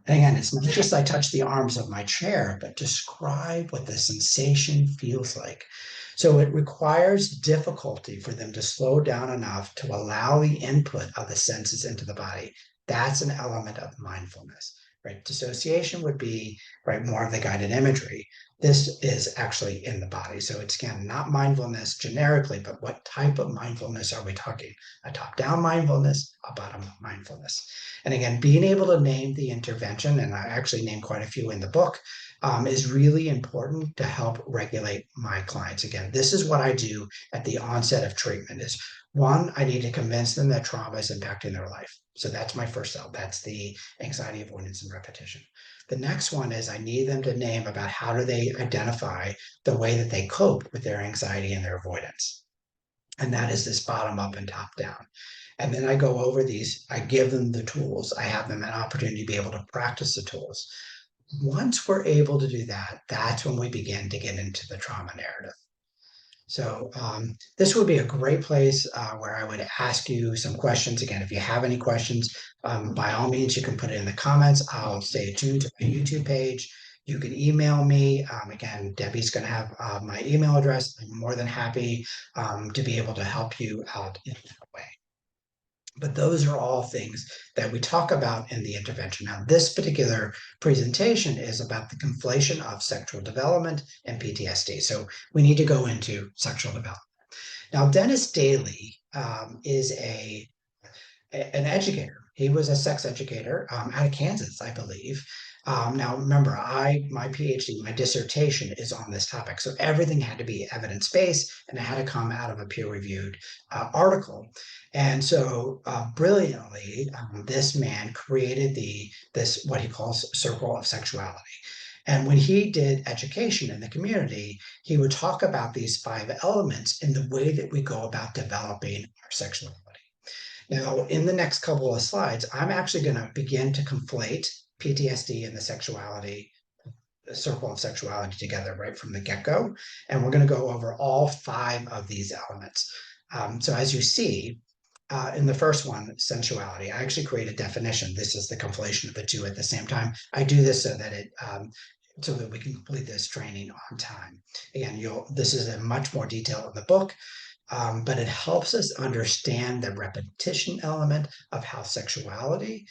And again, it's not just I touch the arms of my chair, but describe what the sensation feels like. So it requires difficulty for them to slow down enough to allow the input of the senses into the body. That's an element of mindfulness, right? Dissociation would be, right, more of the guided imagery. This is actually in the body. So it's, again, not mindfulness generically, but what type of mindfulness are we talking? A top-down mindfulness, a bottom-up mindfulness. And again, being able to name the intervention, and I actually name quite a few in the book, is really important to help regulate my clients. Again, this is what I do at the onset of treatment is, one, I need to convince them that trauma is impacting their life. So that's my first cell. That's the anxiety, avoidance, and repetition. The next one is I need them to name about how do they identify the way that they cope with their anxiety and their avoidance. And that is this bottom up and top down. And then I go over these, I give them the tools, I have them an opportunity to be able to practice the tools. Once we're able to do that, that's when we begin to get into the trauma narrative. So this would be a great place where I would ask you some questions. Again, if you have any questions, by all means, you can put it in the comments. I'll stay tuned to my YouTube page. You can email me. Again, Debbie's going to have my email address. I'm more than happy to be able to help you out in that way. But those are all things that we talk about in the intervention. Now, this particular presentation is about the conflation of sexual development and PTSD. So we need to go into sexual development. Now, Denis Dailey is an educator. He was a sex educator out of Kansas, I believe. Now, remember, my PhD, my dissertation is on this topic. So everything had to be evidence-based, and it had to come out of a peer-reviewed article. And so brilliantly, this man created this what he calls circle of sexuality. And when he did education in the community, he would talk about these 5 elements in the way that we go about developing our sexuality. Now, in the next couple of slides, I'm actually going to begin to conflate PTSD and the sexuality, the circle of sexuality together right from the get-go. And we're going to go over all 5 of these elements. So as you see, in the first one, sensuality, I actually create a definition. This is the conflation of the 2 at the same time. I do this so that so that we can complete this training on time. Again, this is in much more detail in the book. But it helps us understand the repetition element of how sexuality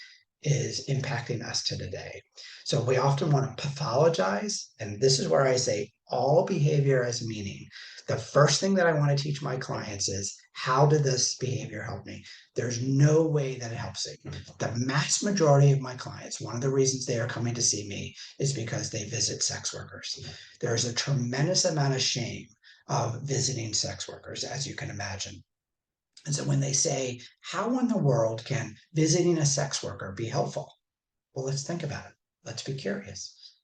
is impacting us to today. So we often want to pathologize, and this is where I say all behavior has meaning. The first thing that I want to teach my clients is, how did this behavior help me? There's no way that it helps it. The mass majority of my clients, one of the reasons they are coming to see me is because they visit sex workers. There's a tremendous amount of shame of visiting sex workers, as you can imagine. And so when they say, how in the world can visiting a sex worker be helpful? Well, let's think about it. Let's be curious,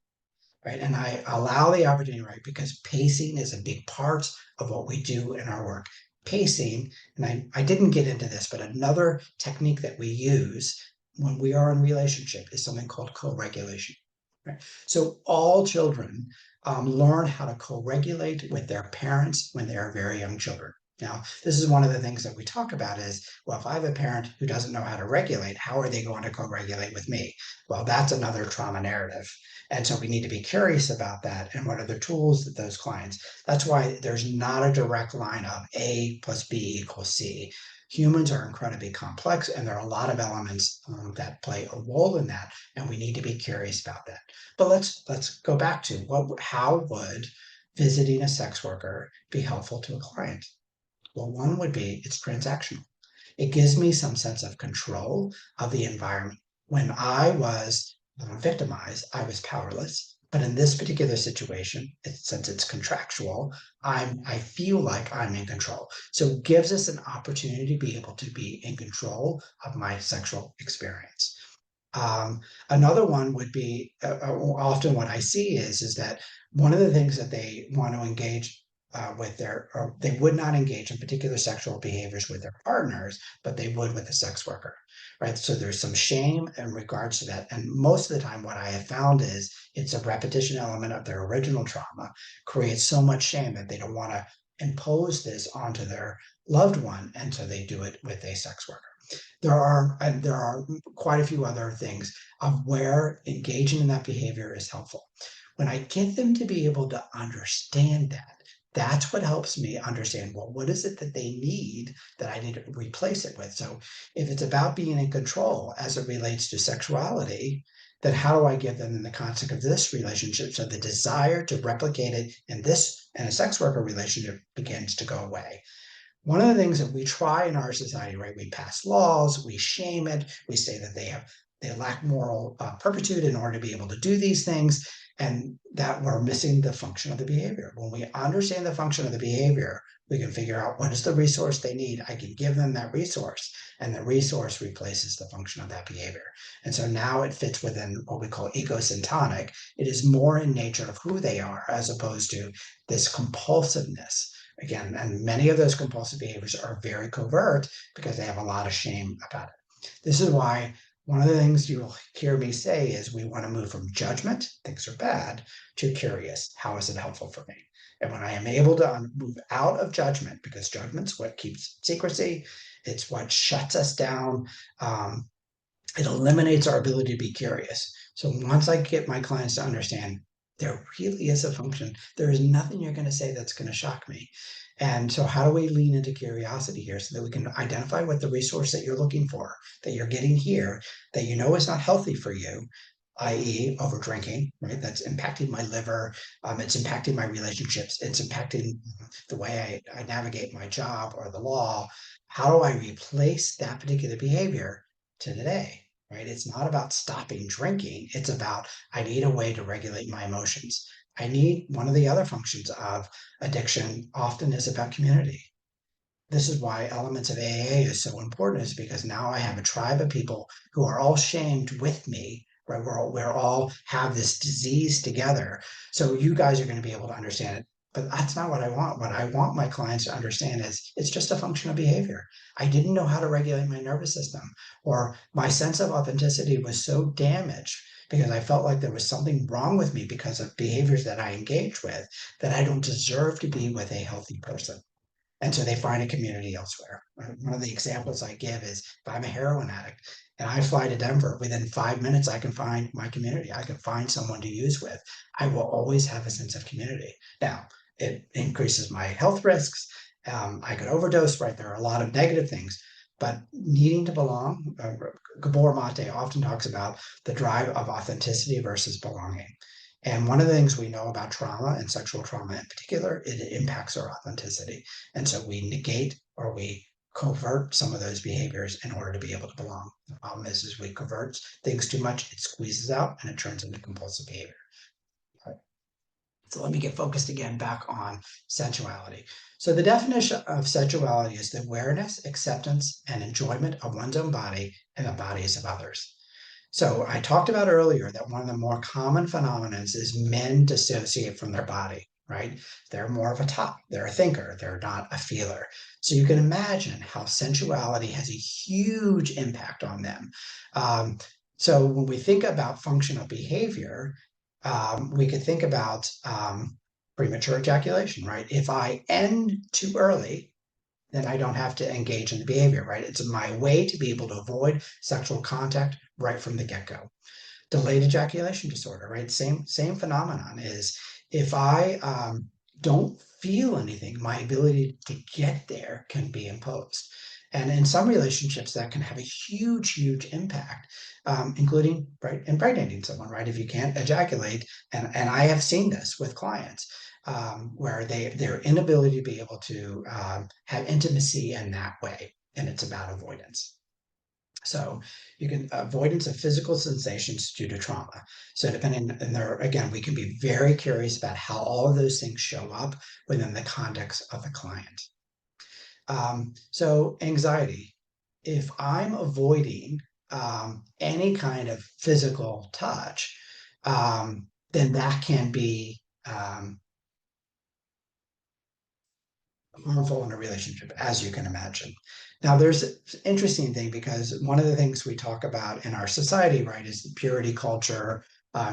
right? And I allow the opportunity, right? Because pacing is a big part of what we do in our work. Pacing, and I didn't get into this, but another technique that we use when we are in relationship is something called co-regulation. Right? So all children learn how to co-regulate with their parents when they are very young children. Now, this is one of the things that we talk about is, well, if I have a parent who doesn't know how to regulate, how are they going to co-regulate with me? Well, that's another trauma narrative. And so we need to be curious about that and what are the tools that those clients. That's why there's not a direct line of A plus B equals C. Humans are incredibly complex, and there are a lot of elements that play a role in that, and we need to be curious about that. But let's go back to how would visiting a sex worker be helpful to a client? Well, one would be it's transactional. It gives me some sense of control of the environment. When I was victimized, I was powerless. But in this particular situation, since it's contractual, I feel like I'm in control. So it gives us an opportunity to be able to be in control of my sexual experience. Another one would be often what I see is that one of the things that they want to engage with or they would not engage in particular sexual behaviors with their partners, but they would with a sex worker, right? So there's some shame in regards to that. And most of the time, what I have found is it's a repetition element of their original trauma, creates so much shame that they don't want to impose this onto their loved one. And so they do it with a sex worker. There are quite a few other things of where engaging in that behavior is helpful. When I get them to be able to understand that, that's what helps me understand, well, what is it that they need that I need to replace it with? So if it's about being in control as it relates to sexuality, then how do I give them in the context of this relationship so the desire to replicate it in a sex worker relationship begins to go away? One of the things that we try in our society, right? We pass laws, we shame it, we say that they lack moral turpitude in order to be able to do these things, and that we're missing the function of the behavior. When we understand the function of the behavior, we can figure out what is the resource they need. I can give them that resource, and the resource replaces the function of that behavior. And so now it fits within what we call egosyntonic. It is more in nature of who they are as opposed to this compulsiveness. Again, and many of those compulsive behaviors are very covert because they have a lot of shame about it. This is why one of the things you'll hear me say is we want to move from judgment, things are bad, to curious, how is it helpful for me? And when I am able to move out of judgment, because judgment's what keeps secrecy, it's what shuts us down. It eliminates our ability to be curious. So once I get my clients to understand there really is a function, there is nothing you're going to say that's going to shock me. And so how do we lean into curiosity here so that we can identify what the resource that you're looking for, that you're getting here, that you know is not healthy for you, i.e. over drinking, right? That's impacting my liver. It's impacting my relationships. It's impacting the way I navigate my job or the law. How do I replace that particular behavior to today? Right? It's not about stopping drinking. It's about, I need a way to regulate my emotions. I need one of the other functions of addiction often is about community. This is why elements of AA is so important, is because now I have a tribe of people who are all shamed with me, right? We're all have this disease together. So you guys are going to be able to understand it. But that's not what I want. What I want my clients to understand is it's just a function of behavior. I didn't know how to regulate my nervous system, or my sense of authenticity was so damaged because I felt like there was something wrong with me because of behaviors that I engaged with, that I don't deserve to be with a healthy person. And so they find a community elsewhere. One of the examples I give is if I'm a heroin addict and I fly to Denver, within 5 minutes, I can find my community. I can find someone to use with. I will always have a sense of community. Now, it increases my health risks. I could overdose, right? There are a lot of negative things, but needing to belong, Gabor Mate often talks about the drive of authenticity versus belonging. And one of the things we know about trauma and sexual trauma in particular, it impacts our authenticity. And so we negate or we covert some of those behaviors in order to be able to belong. The problem is we covert things too much, it squeezes out and it turns into compulsive behavior. All right. So let me get focused again back on sensuality. So the definition of sensuality is the awareness, acceptance, and enjoyment of one's own body and the bodies of others. So I talked about earlier that one of the more common phenomena is men dissociate from their body, right? They're more of a top, they're a thinker, they're not a feeler. So you can imagine how sensuality has a huge impact on them. So when we think about functional behavior, we could think about premature ejaculation, right? If I end too early, then I don't have to engage in the behavior, right? It's my way to be able to avoid sexual contact right from the get-go. Delayed ejaculation disorder, right? Same phenomenon is if I don't feel anything, my ability to get there can be imposed. And in some relationships, that can have a huge impact, including right impregnating someone, right? If you can't ejaculate, and I have seen this with clients where their inability to be able to have intimacy in that way, and it's about avoidance. So you can avoidance of physical sensations due to trauma. So depending, and there again, we can be very curious about how all of those things show up within the context of the client. So anxiety, if I'm avoiding any kind of physical touch, then that can be harmful in a relationship, as you can imagine. Now, there's an interesting thing because one of the things we talk about in our society, right, is the purity culture.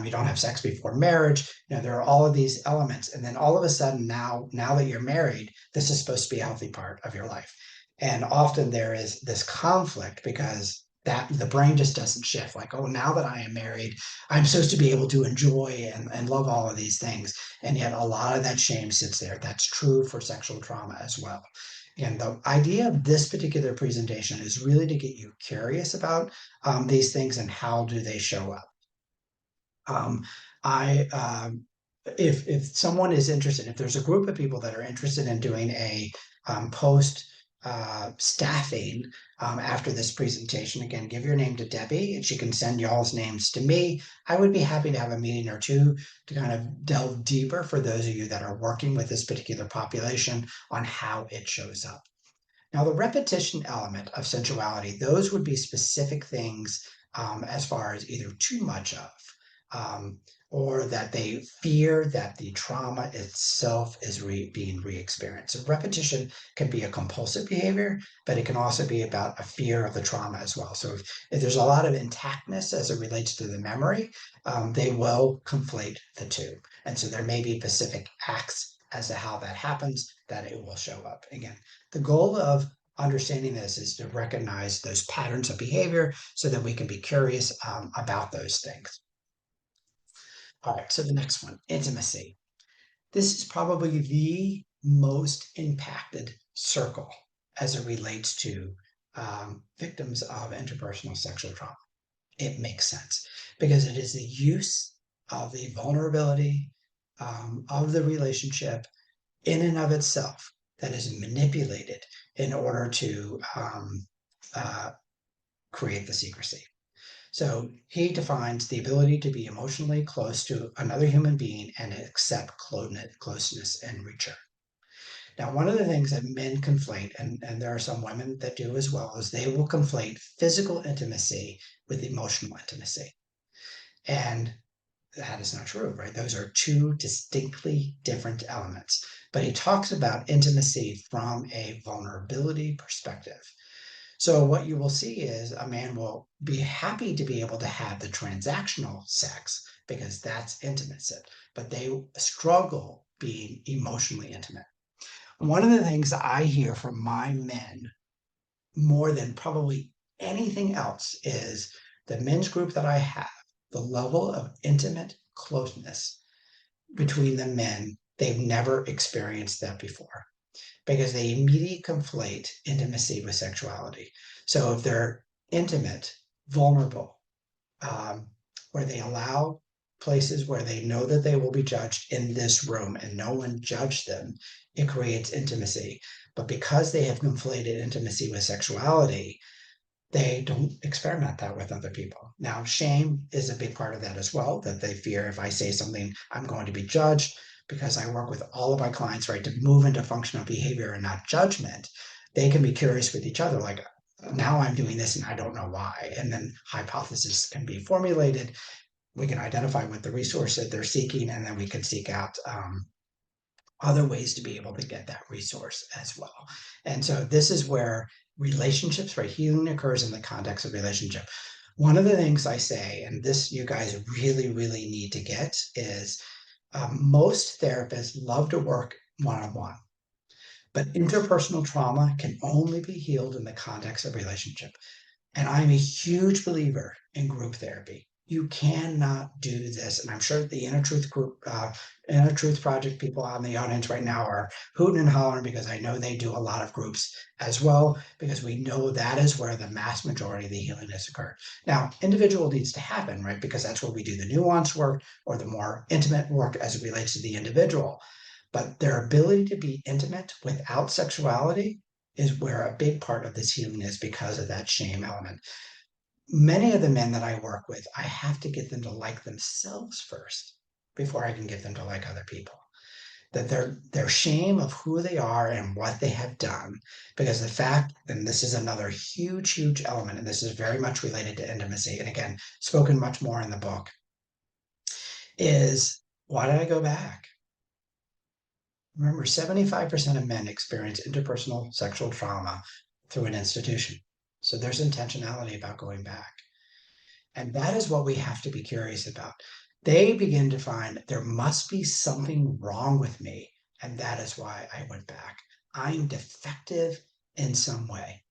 You don't have sex before marriage. You know, there are all of these elements, and then all of a sudden, now that you're married, this is supposed to be a healthy part of your life. And often there is this conflict because that the brain just doesn't shift. Like, oh, now that I am married, I'm supposed to be able to enjoy and love all of these things. And yet a lot of that shame sits there. That's true for sexual trauma as well. And the idea of this particular presentation is really to get you curious about these things and how do they show up. Um, I if someone is interested, if there's a group of people that are interested in doing a post staffing after this presentation, again, give your name to Debbie and she can send y'all's names to me. I would be happy to have a meeting or two to kind of delve deeper for those of you that are working with this particular population on how it shows up. Now, the repetition element of sensuality, those would be specific things as far as either too much of, or that they fear that the trauma itself is being re-experienced. So repetition can be a compulsive behavior, but it can also be about a fear of the trauma as well. So if there's a lot of intactness as it relates to the memory, they will conflate the two. And so there may be specific acts as to how that happens that it will show up. Again, the goal of understanding this is to recognize those patterns of behavior so that we can be curious about those things. All right, so the next one, intimacy. This is probably the most impacted circle as it relates to victims of interpersonal sexual trauma. It makes sense because it is the use of the vulnerability of the relationship in and of itself that is manipulated in order to create the secrecy. So he defines the ability to be emotionally close to another human being and accept closeness in return. Now, one of the things that men conflate, and there are some women that do as well, is they will conflate physical intimacy with emotional intimacy. And that is not true, right? Those are two distinctly different elements. But he talks about intimacy from a vulnerability perspective. So what you will see is a man will be happy to be able to have the transactional sex because that's intimacy, but they struggle being emotionally intimate. One of the things that I hear from my men more than probably anything else is the men's group that I have, the level of intimate closeness between the men, they've never experienced that before because they immediately conflate intimacy with sexuality. So if they're intimate, vulnerable, where they allow places where they know that they will be judged in this room and no one judged them, it creates intimacy. But because they have conflated intimacy with sexuality, they don't experiment that with other people. Now, shame is a big part of that as well, that they fear if I say something, I'm going to be judged. Because I work with all of my clients, right, to move into functional behavior and not judgment, they can be curious with each other, like, now I'm doing this and I don't know why. And then hypotheses can be formulated. We can identify what the resource that they're seeking, and then we can seek out other ways to be able to get that resource as well. And so this is where relationships, right? Healing occurs in the context of relationship. One of the things I say, and this you guys really need to get, is most therapists love to work one-on-one. But interpersonal trauma can only be healed in the context of relationship. And I'm a huge believer in group therapy. You cannot do this. And I'm sure the Inner Truth group, Inner Truth Project people on the audience right now are hooting and hollering because I know they do a lot of groups as well, because we know that is where the mass majority of the healing has occurred. Now, individual needs to happen, right? Because that's where we do the nuanced work or the more intimate work as it relates to the individual. But their ability to be intimate without sexuality is where a big part of this healing is because of that shame element. Many of the men that I work with, I have to get them to like themselves first before I can get them to like other people. That their shame of who they are and what they have done, because the fact, and this is another huge element, and this is very much related to intimacy, and again, spoken much more in the book, is why did I go back? Remember, 75% of men experience interpersonal sexual trauma through an institution. So there's intentionality about going back. And that is what we have to be curious about. They begin to find there must be something wrong with me. And that is why I went back. I'm defective in some way.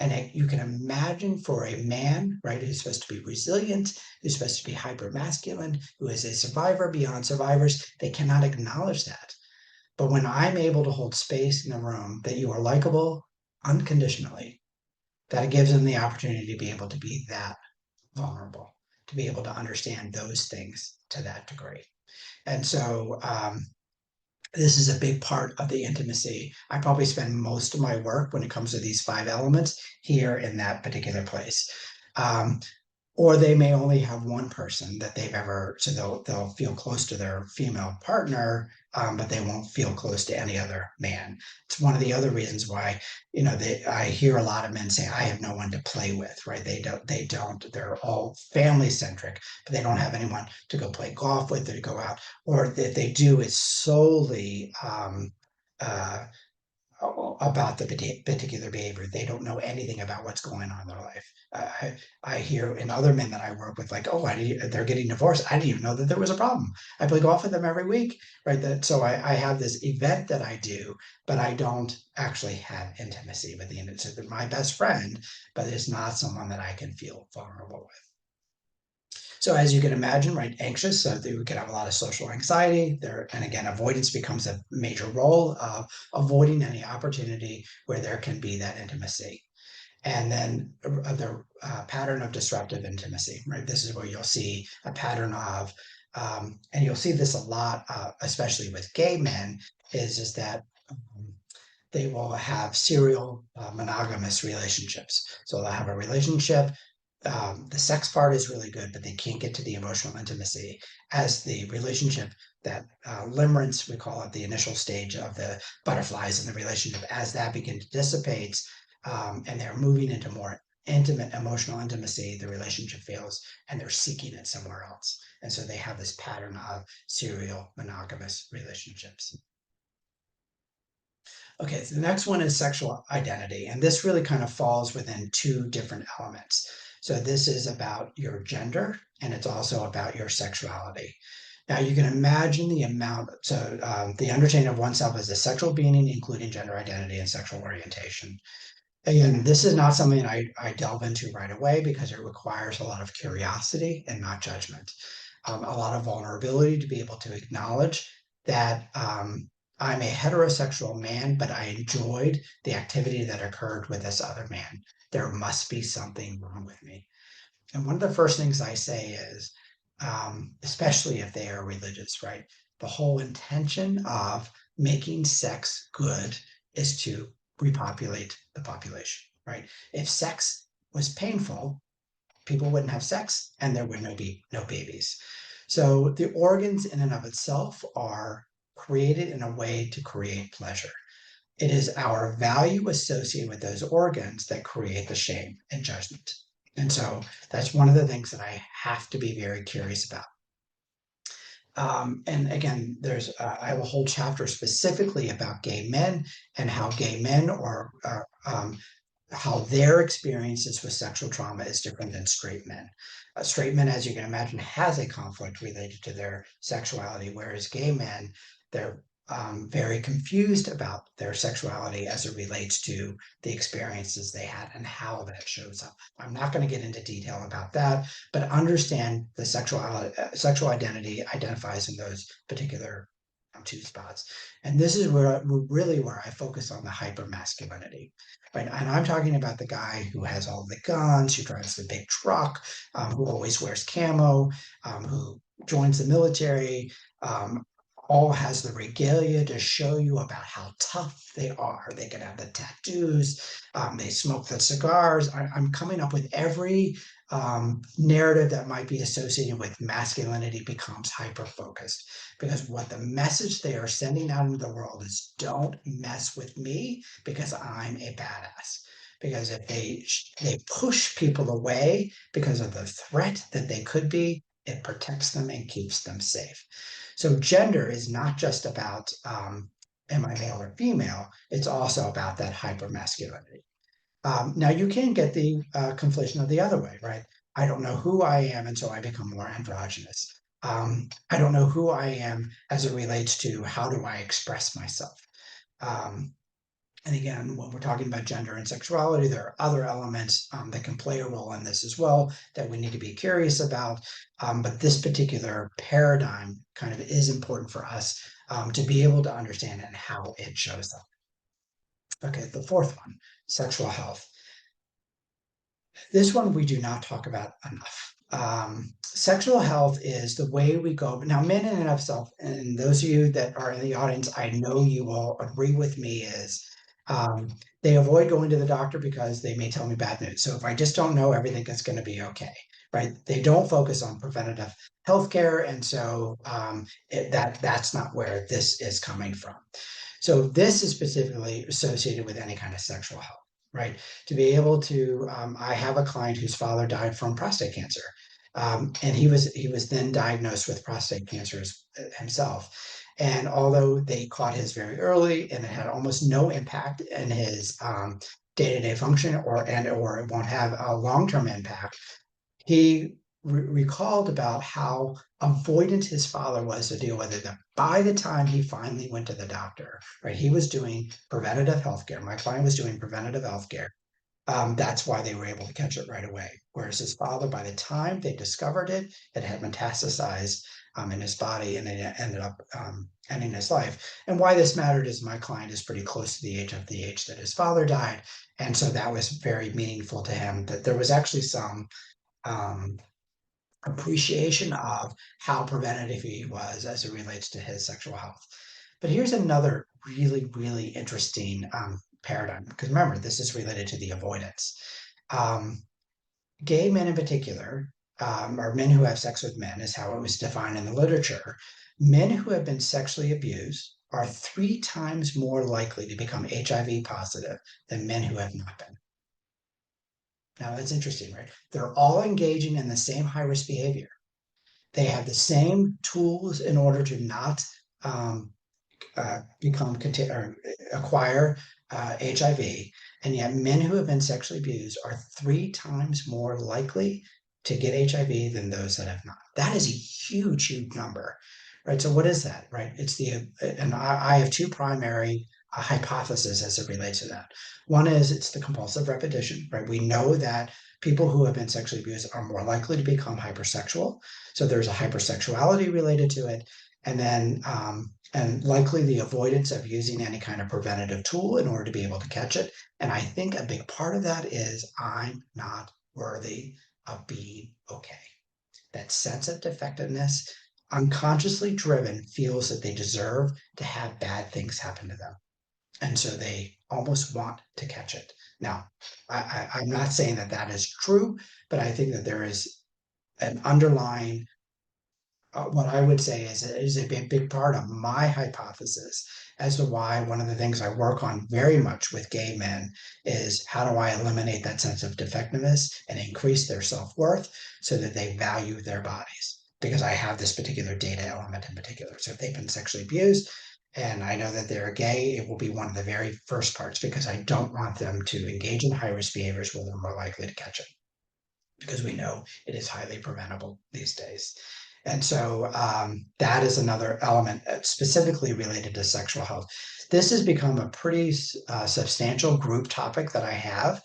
And you can imagine for a man, right, who's supposed to be resilient, who's supposed to be hyper masculine, who is a survivor beyond survivors, they cannot acknowledge that. But when I'm able to hold space in the room that you are likable unconditionally, that gives them the opportunity to be able to be that vulnerable, to be able to understand those things to that degree. And so this is a big part of the intimacy. I probably spend most of my work when it comes to these 5 elements here in that particular place. Or they may only have one person that they've ever, so they'll feel close to their female partner, but they won't feel close to any other man. It's one of the other reasons why, I hear a lot of men say, I have no one to play with, right? They're all family centric, but they don't have anyone to go play golf with or to go out, or if they do, it's solely uh, about the particular behavior. They don't know anything about what's going on in their life. I hear in other men that I work with, like, oh, they're getting divorced. I didn't even know that there was a problem. I play golf with them every week, right? So I have this event that I do, but I don't actually have intimacy with the individual. So they're my best friend, but it's not someone that I can feel vulnerable with. So as you can imagine, right, anxious, so we could have a lot of social anxiety there. And again, avoidance becomes a major role of avoiding any opportunity where there can be that intimacy. And then the pattern of disruptive intimacy, right? This is where you'll see a pattern of, and you'll see this a lot, especially with gay men, is that they will have serial monogamous relationships. So they'll have a relationship, the sex part is really good, but they can't get to the emotional intimacy as the relationship, that limerence, we call it, the initial stage of the butterflies in the relationship, as that begins to dissipate, and they're moving into more intimate emotional intimacy, the relationship fails and they're seeking it somewhere else. And so they have this pattern of serial monogamous relationships. Okay, so the next one is sexual identity, and this really kind of falls within 2 different elements. So this is about your gender, and it's also about your sexuality. Now you can imagine the amount, so the understanding of oneself as a sexual being, including gender identity and sexual orientation. Again, this is not something I delve into right away because it requires a lot of curiosity and not judgment. A lot of vulnerability to be able to acknowledge that I'm a heterosexual man, but I enjoyed the activity that occurred with this other man. There must be something wrong with me. And one of the first things I say is, especially if they are religious, right? The whole intention of making sex good is to repopulate the population, right? If sex was painful, people wouldn't have sex and there would be no babies. So the organs in and of itself are created in a way to create pleasure. It is our value associated with those organs that create the shame and judgment. And so that's one of the things that I have to be very curious about. And again, I have a whole chapter specifically about gay men and how gay men how their experiences with sexual trauma is different than straight men. Straight men, as you can imagine, has a conflict related to their sexuality, whereas gay men, their very confused about their sexuality as it relates to the experiences they had and how that shows up. I'm not going to get into detail about that, but understand the sexual identity identifies in those particular two spots. And this is where really where I focus on the hypermasculinity, right? And I'm talking about the guy who has all the guns, who drives the big truck, who always wears camo, who joins the military, um, all has the regalia to show you about how tough they are. They can have the tattoos, they smoke the cigars. I'm coming up with every narrative that might be associated with masculinity becomes hyper focused, because what the message they are sending out into the world is don't mess with me because I'm a badass. Because if they push people away because of the threat that they could be, it protects them and keeps them safe. So gender is not just about am I male or female, it's also about that hypermasculinity. Now you can get the conflation of the other way, right? I don't know who I am, and so I become more androgynous. I don't know who I am as it relates to how do I express myself. Um, and again, when we're talking about gender and sexuality, there are other elements that can play a role in this as well that we need to be curious about. But this particular paradigm kind of is important for us to be able to understand and how it shows up. Okay, the fourth one, sexual health. This one we do not talk about enough. Sexual health is the way we go. Now, men in and of self, and those of you that are in the audience, I know you will agree with me, is um, they avoid going to the doctor because they may tell me bad news. So if I just don't know, everything is going to be okay, right? They don't focus on preventative healthcare, and so that's not where this is coming from. So this is specifically associated with any kind of sexual health, right? To be able to, I have a client whose father died from prostate cancer, and he was then diagnosed with prostate cancer himself. And although they caught his very early, and it had almost no impact in his day-to-day function, or it won't have a long-term impact, he recalled about how avoidant his father was to deal with it. That by the time he finally went to the doctor, right, he was doing preventative healthcare. My client was doing preventative healthcare. That's why they were able to catch it right away. Whereas his father, by the time they discovered it, it had metastasized in his body, and it ended up ending his life. And why this mattered is my client is pretty close to the age that his father died. And so that was very meaningful to him, that there was actually some um, appreciation of how preventative he was as it relates to his sexual health. But here's another really, really interesting paradigm, because remember, this is related to the avoidance. Um, Gay men in particular, or men who have sex with men, is how it was defined in the literature. Men who have been sexually abused are 3 times more likely to become HIV positive than men who have not been. Now that's interesting, right? They're all engaging in the same high risk behavior. They have the same tools in order to not become or acquire HIV, and yet men who have been sexually abused are 3 times more likely to get HIV than those that have not. That is a huge, huge number, right? So what is that, right? It's and I have two primary hypotheses as it relates to that. One is it's the compulsive repetition, right? We know that people who have been sexually abused are more likely to become hypersexual. So there's a hypersexuality related to it. And then and likely the avoidance of using any kind of preventative tool in order to be able to catch it. And I think a big part of that is I'm not worthy of being okay. That sense of defectiveness, unconsciously driven, feels that they deserve to have bad things happen to them. And so they almost want to catch it. Now, I'm not saying that that is true, but I think that there is an underlying what I would say is a big part of my hypothesis as to why one of the things I work on very much with gay men is how do I eliminate that sense of defectiveness and increase their self-worth so that they value their bodies? Because I have this particular data element in particular. So if they've been sexually abused and I know that they're gay, it will be one of the very first parts, because I don't want them to engage in high-risk behaviors where they're more likely to catch it, because we know it is highly preventable these days. And so that is another element specifically related to sexual health. This has become a pretty substantial group topic that I have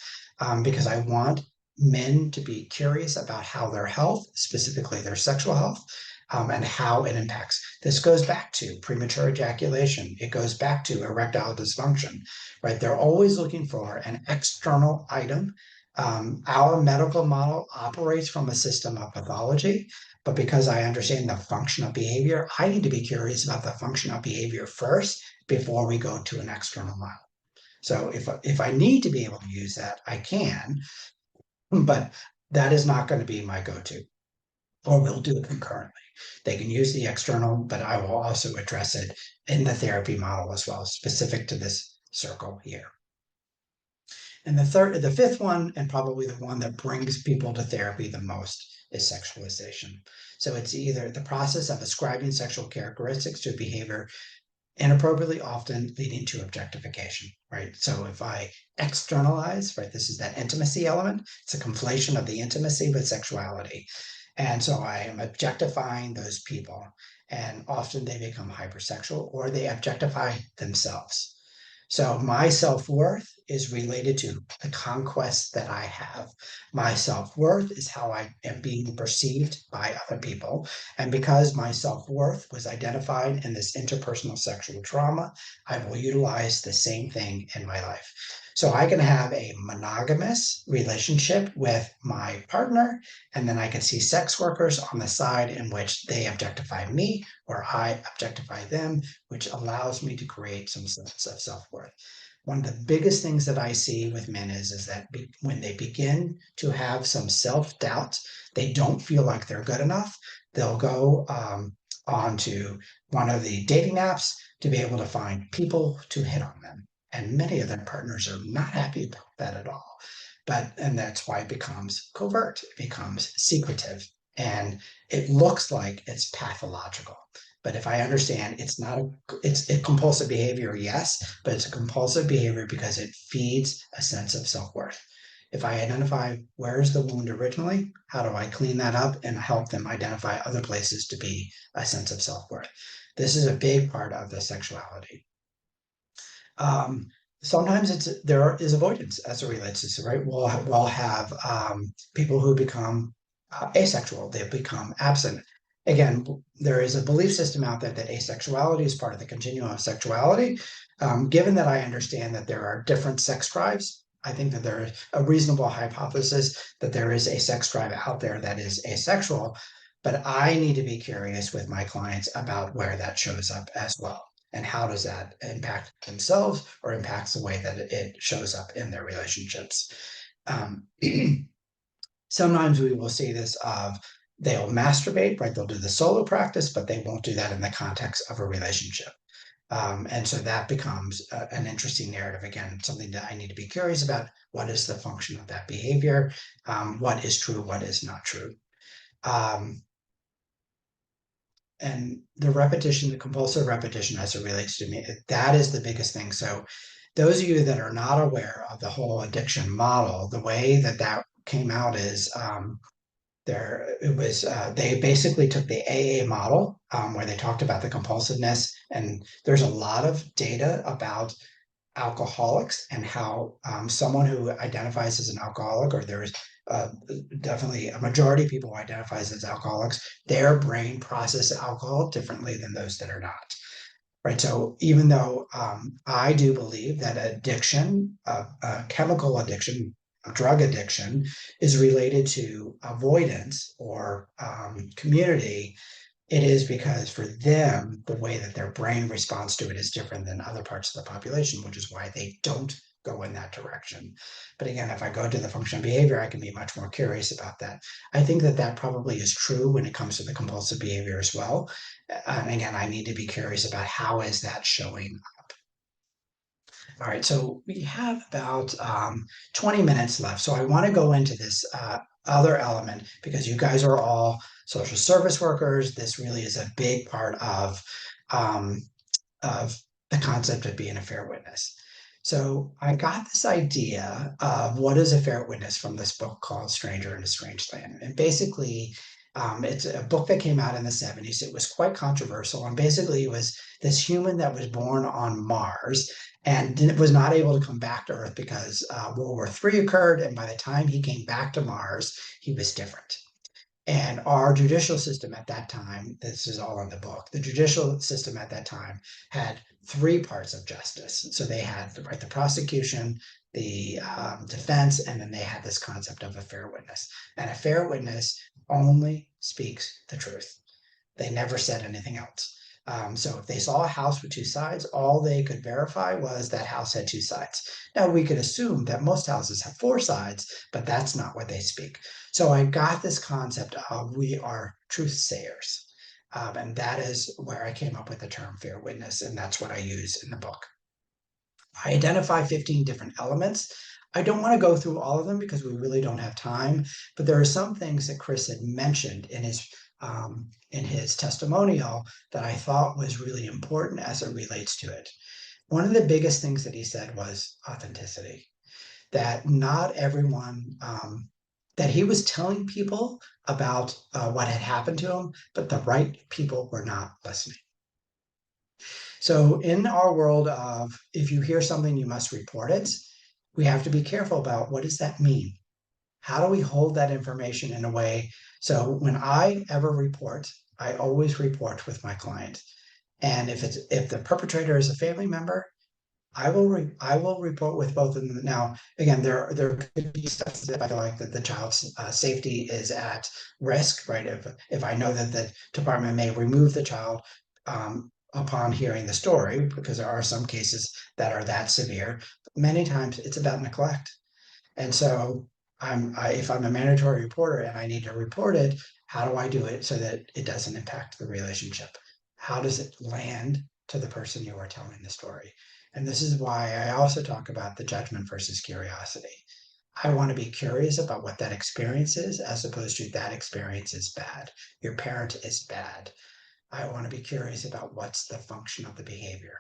because I want men to be curious about how their health, specifically their sexual health, and how it impacts. This goes back to premature ejaculation. It goes back to erectile dysfunction, right? They're always looking for an external item. Our medical model operates from a system of pathology, but because I understand the function of behavior, I need to be curious about the function of behavior first before we go to an external model. So if I need to be able to use that, I can, but that is not going to be my go-to, or we'll do it concurrently. They can use the external, but I will also address it in the therapy model as well, specific to this circle here. And the fifth one, and probably the one that brings people to therapy the most, is sexualization. So it's either the process of ascribing sexual characteristics to behavior inappropriately, often leading to objectification, right? So if I externalize, right, this is that intimacy element. It's a conflation of the intimacy with sexuality. And so I am objectifying those people, and often they become hypersexual or they objectify themselves. So my self-worth is related to the conquest that I have. My self-worth is how I am being perceived by other people. And because my self-worth was identified in this interpersonal sexual trauma, I will utilize the same thing in my life. So I can have a monogamous relationship with my partner, and then I can see sex workers on the side in which they objectify me or I objectify them, which allows me to create some sense of self-worth. One of the biggest things that I see with men is that when they begin to have some self-doubt, they don't feel like they're good enough, they'll go onto one of the dating apps to be able to find people to hit on them. And many of their partners are not happy about that at all. And that's why it becomes covert, it becomes secretive, and it looks like it's pathological. But if I understand it's not it's a compulsive behavior, yes, but it's a compulsive behavior because it feeds a sense of self-worth. If I identify where's the wound originally, how do I clean that up and help them identify other places to be a sense of self-worth? This is a big part of the sexuality. Um, Sometimes there is avoidance as it relates to this, right? We'll have people who become asexual, they become absent. Again, there is a belief system out there that asexuality is part of the continuum of sexuality. Given that I understand that there are different sex drives, I think that there is a reasonable hypothesis that there is a sex drive out there that is asexual, but I need to be curious with my clients about where that shows up as well. And how does that impact themselves or impacts the way that it shows up in their relationships? Um, Sometimes we will see this of they'll masturbate, right? They'll do the solo practice, but they won't do that in the context of a relationship. And so that becomes an interesting narrative. Again, something that I need to be curious about. What is the function of that behavior? What is true? What is not true? And the repetition, the compulsive repetition as it relates to me, that is the biggest thing. So those of you that are not aware of the whole addiction model, the way that that came out is they basically took the AA model where they talked about the compulsiveness, and there's a lot of data about alcoholics and how someone who identifies as an alcoholic, or there's definitely a majority of people who identifies as alcoholics, their brain processes alcohol differently than those that are not. Right. So even though I do believe that addiction, chemical addiction, drug addiction is related to avoidance or community, it is because for them, the way that their brain responds to it is different than other parts of the population, which is why they don't go in that direction. But again, if I go to the function of behavior, I can be much more curious about that. I think that that probably is true when it comes to the compulsive behavior as well. And again, I need to be curious about how is that showing. All right, so we have about 20 minutes left. So I want to go into this other element because you guys are all social service workers. This really is a big part um, of the concept of being a fair witness. So I got this idea of what is a fair witness from this book called Stranger in a Strange Land. And basically, It's a book that came out in the 70s. It was quite controversial. And basically, it was this human that was born on Mars and was not able to come back to Earth because World War III occurred. And by the time he came back to Mars, he was different. And our judicial system at that time, this is all in the book, the judicial system at that time had three parts of justice. So they had the prosecution, the defense, and then they had this concept of a fair witness. And a fair witness only speaks the truth. They never said anything else. So if they saw a house with two sides, all they could verify was that house had two sides. Now we could assume that most houses have four sides, but that's not what they speak. So I got this concept of we are truth sayers. And that is where I came up with the term fair witness, and that's what I use in the book. I identify 15 different elements. I don't want to go through all of them because we really don't have time, but there are some things that Chris had mentioned in his testimonial that I thought was really important as it relates to it. One of the biggest things that he said was authenticity, that not everyone, that he was telling people about what had happened to him, but the right people were not listening. So in our world of if you hear something, you must report it, we have to be careful about what does that mean? How do we hold that information in a way? So when I ever report, I always report with my client. And if the perpetrator is a family member, I will report with both of them. Now, again, there could be stuff that I feel like that the child's safety is at risk, right? If I know that the department may remove the child upon hearing the story, because there are some cases that are that severe. Many times it's about neglect, and so if I'm a mandatory reporter and I need to report it, how do I do it so that it doesn't impact the relationship? How does it land to the person you are telling the story? And this is why I also talk about the judgment versus curiosity. I want to be curious about what that experience is, as opposed to that experience is bad. Your parent is bad. I want to be curious about what's the function of the behavior.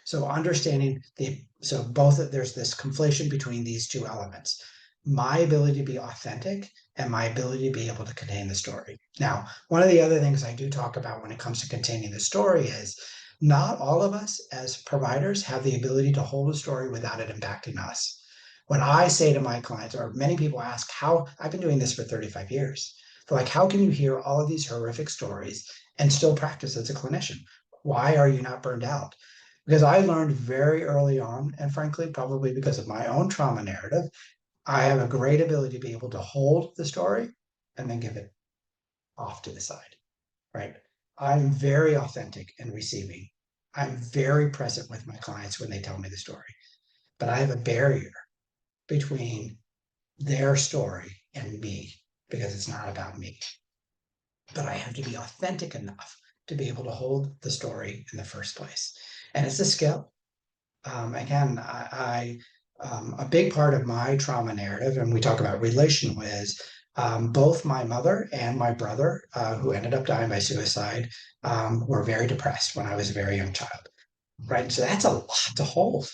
So understanding there's this conflation between these two elements, my ability to be authentic and my ability to be able to contain the story. Now, one of the other things I do talk about when it comes to containing the story is not all of us as providers have the ability to hold a story without it impacting us. When I say to my clients, or many people ask how, I've been doing this for 35 years. They're like, how can you hear all of these horrific stories and still practice as a clinician? Why are you not burned out? Because I learned very early on, and frankly, probably because of my own trauma narrative, I have a great ability to be able to hold the story and then give it off to the side, right? I'm very authentic in receiving. I'm very present with my clients when they tell me the story, but I have a barrier between their story and me because it's not about me. But I have to be authentic enough to be able to hold the story in the first place. And it's a skill. Again, a big part of my trauma narrative, and we talk about relational, is both my mother and my brother, who ended up dying by suicide, were very depressed when I was a very young child, right? So that's a lot to hold,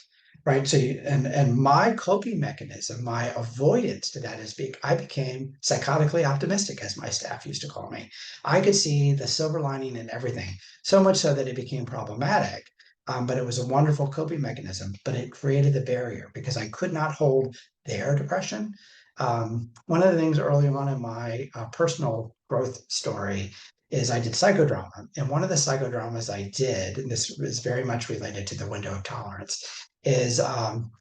right? So and my coping mechanism, my avoidance to that is I became psychotically optimistic, as my staff used to call me. I could see the silver lining in everything, so much so that it became problematic. But it was a wonderful coping mechanism, but it created the barrier because I could not hold their depression. One of the things early on in my personal growth story is I did psychodrama. And one of the psychodramas I did, and this is very much related to the window of tolerance, is um,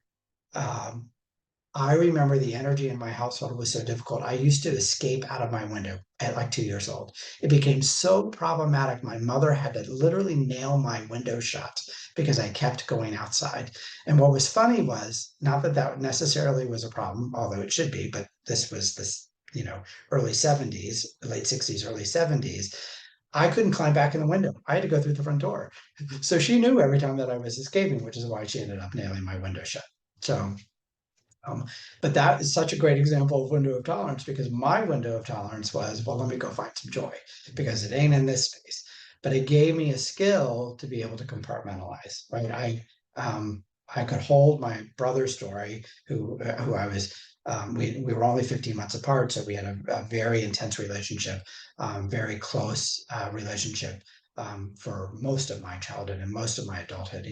I remember the energy in my household was so difficult. I used to escape out of my window at like 2 years old. It became so problematic. My mother had to literally nail my window shut because I kept going outside. And what was funny was not that that necessarily was a problem, although it should be, but this was early 70s, late 60s, early 70s. I couldn't climb back in the window. I had to go through the front door. So she knew every time that I was escaping, which is why she ended up nailing my window shut. So um, but that is such a great example of window of tolerance because my window of tolerance was, well, let me go find some joy because it ain't in this space. But it gave me a skill to be able to compartmentalize, right? I could hold my brother's story, who I was. We were only 15 months apart, so we had a very intense relationship, very close relationship for most of my childhood and most of my adulthood.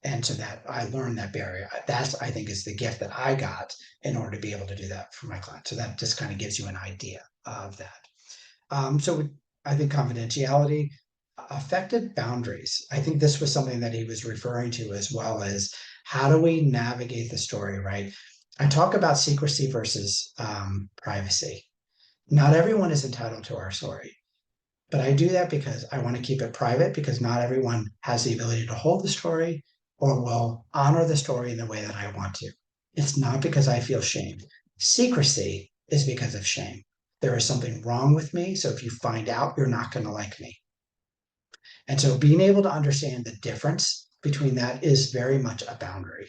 And so that I learned that barrier. That's, I think, is the gift that I got in order to be able to do that for my clients. So that just kind of gives you an idea of that. So I think confidentiality affected boundaries. I think this was something that he was referring to, as well as how do we navigate the story, right? I talk about secrecy versus privacy. Not everyone is entitled to our story, but I do that because I want to keep it private, because not everyone has the ability to hold the story or will honor the story in the way that I want to. It's not because I feel shame. Secrecy is because of shame. There is something wrong with me. So if you find out, you're not going to like me. And so being able to understand the difference between that is very much a boundary.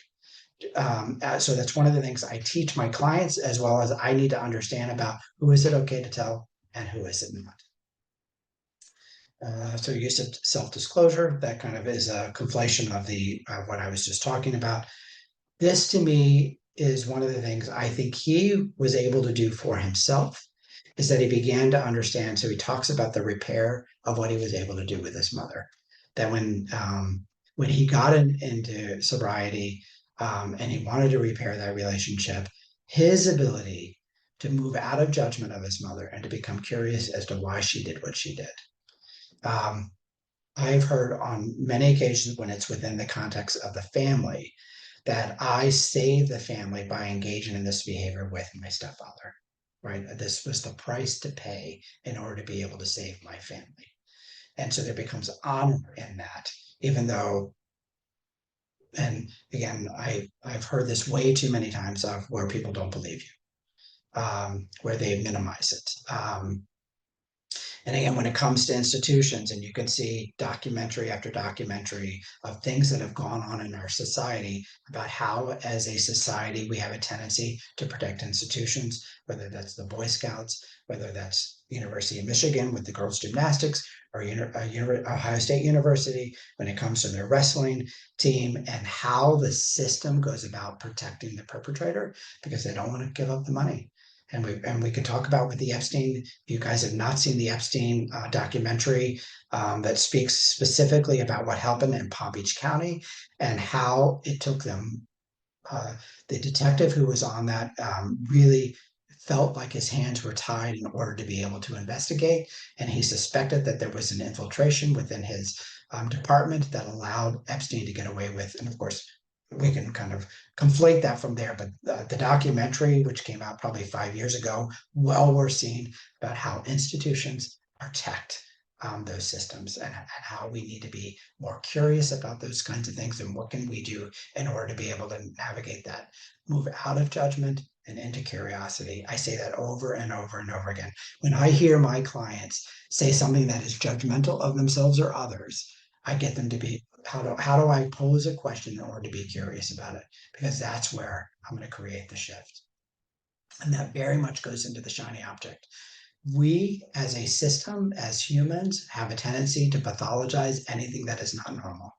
So that's one of the things I teach my clients, as well as I need to understand about who is it okay to tell and who is it not. So use of self-disclosure, that kind of is a conflation of the what I was just talking about. This to me is one of the things I think he was able to do for himself, is that he began to understand. So he talks about the repair of what he was able to do with his mother. That when he got into sobriety, and he wanted to repair that relationship, his ability to move out of judgment of his mother and to become curious as to why she did what she did. Um, I've heard on many occasions, when it's within the context of the family, that I saved the family by engaging in this behavior with my stepfather, right? This was the price to pay in order to be able to save my family. And so there becomes honor in that, even though, and again, I've heard this way too many times of where people don't believe you, where they minimize it. And again, when it comes to institutions, and you can see documentary after documentary of things that have gone on in our society about how, as a society, we have a tendency to protect institutions, whether that's the Boy Scouts, whether that's University of Michigan with the girls gymnastics, or Ohio State University when it comes to their wrestling team, and how the system goes about protecting the perpetrator because they don't want to give up the money. And we can talk about with the Epstein. If you guys have not seen the Epstein documentary that speaks specifically about what happened in Palm Beach County and how it took them, the detective who was on that really felt like his hands were tied in order to be able to investigate. And he suspected that there was an infiltration within his department that allowed Epstein to get away with. And of course, we can kind of conflate that from there, but the documentary, which came out probably 5 years ago, well worth seeing, about how institutions protect those systems, and how we need to be more curious about those kinds of things, and what can we do in order to be able to navigate that, move out of judgment and into curiosity. I say that over and over and over again. When I hear my clients say something that is judgmental of themselves or others, I get them to be, how do I pose a question in order to be curious about it? Because that's where I'm going to create the shift. And that very much goes into the shiny object. We, as a system, as humans, have a tendency to pathologize anything that is not normal.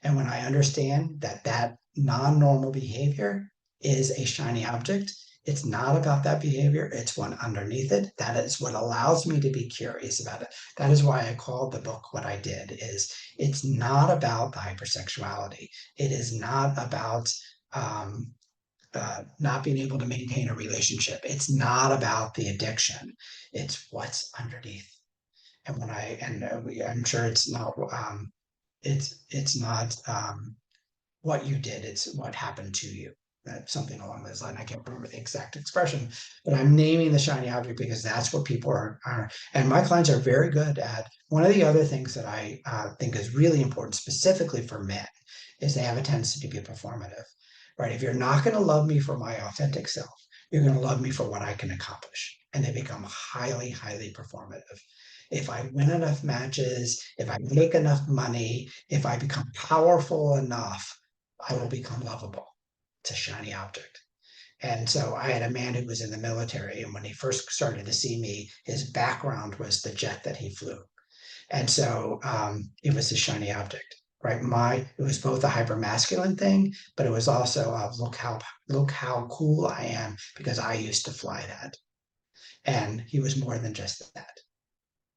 And when I understand that that non-normal behavior is a shiny object, it's not about that behavior, it's one underneath it. That is what allows me to be curious about it. That is why I called the book what I did. Is it's not about the hypersexuality. It is not about not being able to maintain a relationship. It's not about the addiction. It's what's underneath. And when I'm sure it's not it's not what you did, it's what happened to you. Something along those lines. I can't remember the exact expression, but I'm naming the shiny object because that's what people are. And my clients are very good at. One of the other things that I think is really important, specifically for men, is they have a tendency to be performative, right? If you're not going to love me for my authentic self, you're going to love me for what I can accomplish. And they become highly, highly performative. If I win enough matches, if I make enough money, if I become powerful enough, I will become lovable. It's a shiny object. And so I had a man who was in the military, and when he first started to see me, his background was the jet that he flew. And so it was a shiny object. right? It was both a hypermasculine thing, but it was also look how cool I am because I used to fly that. And he was more than just that.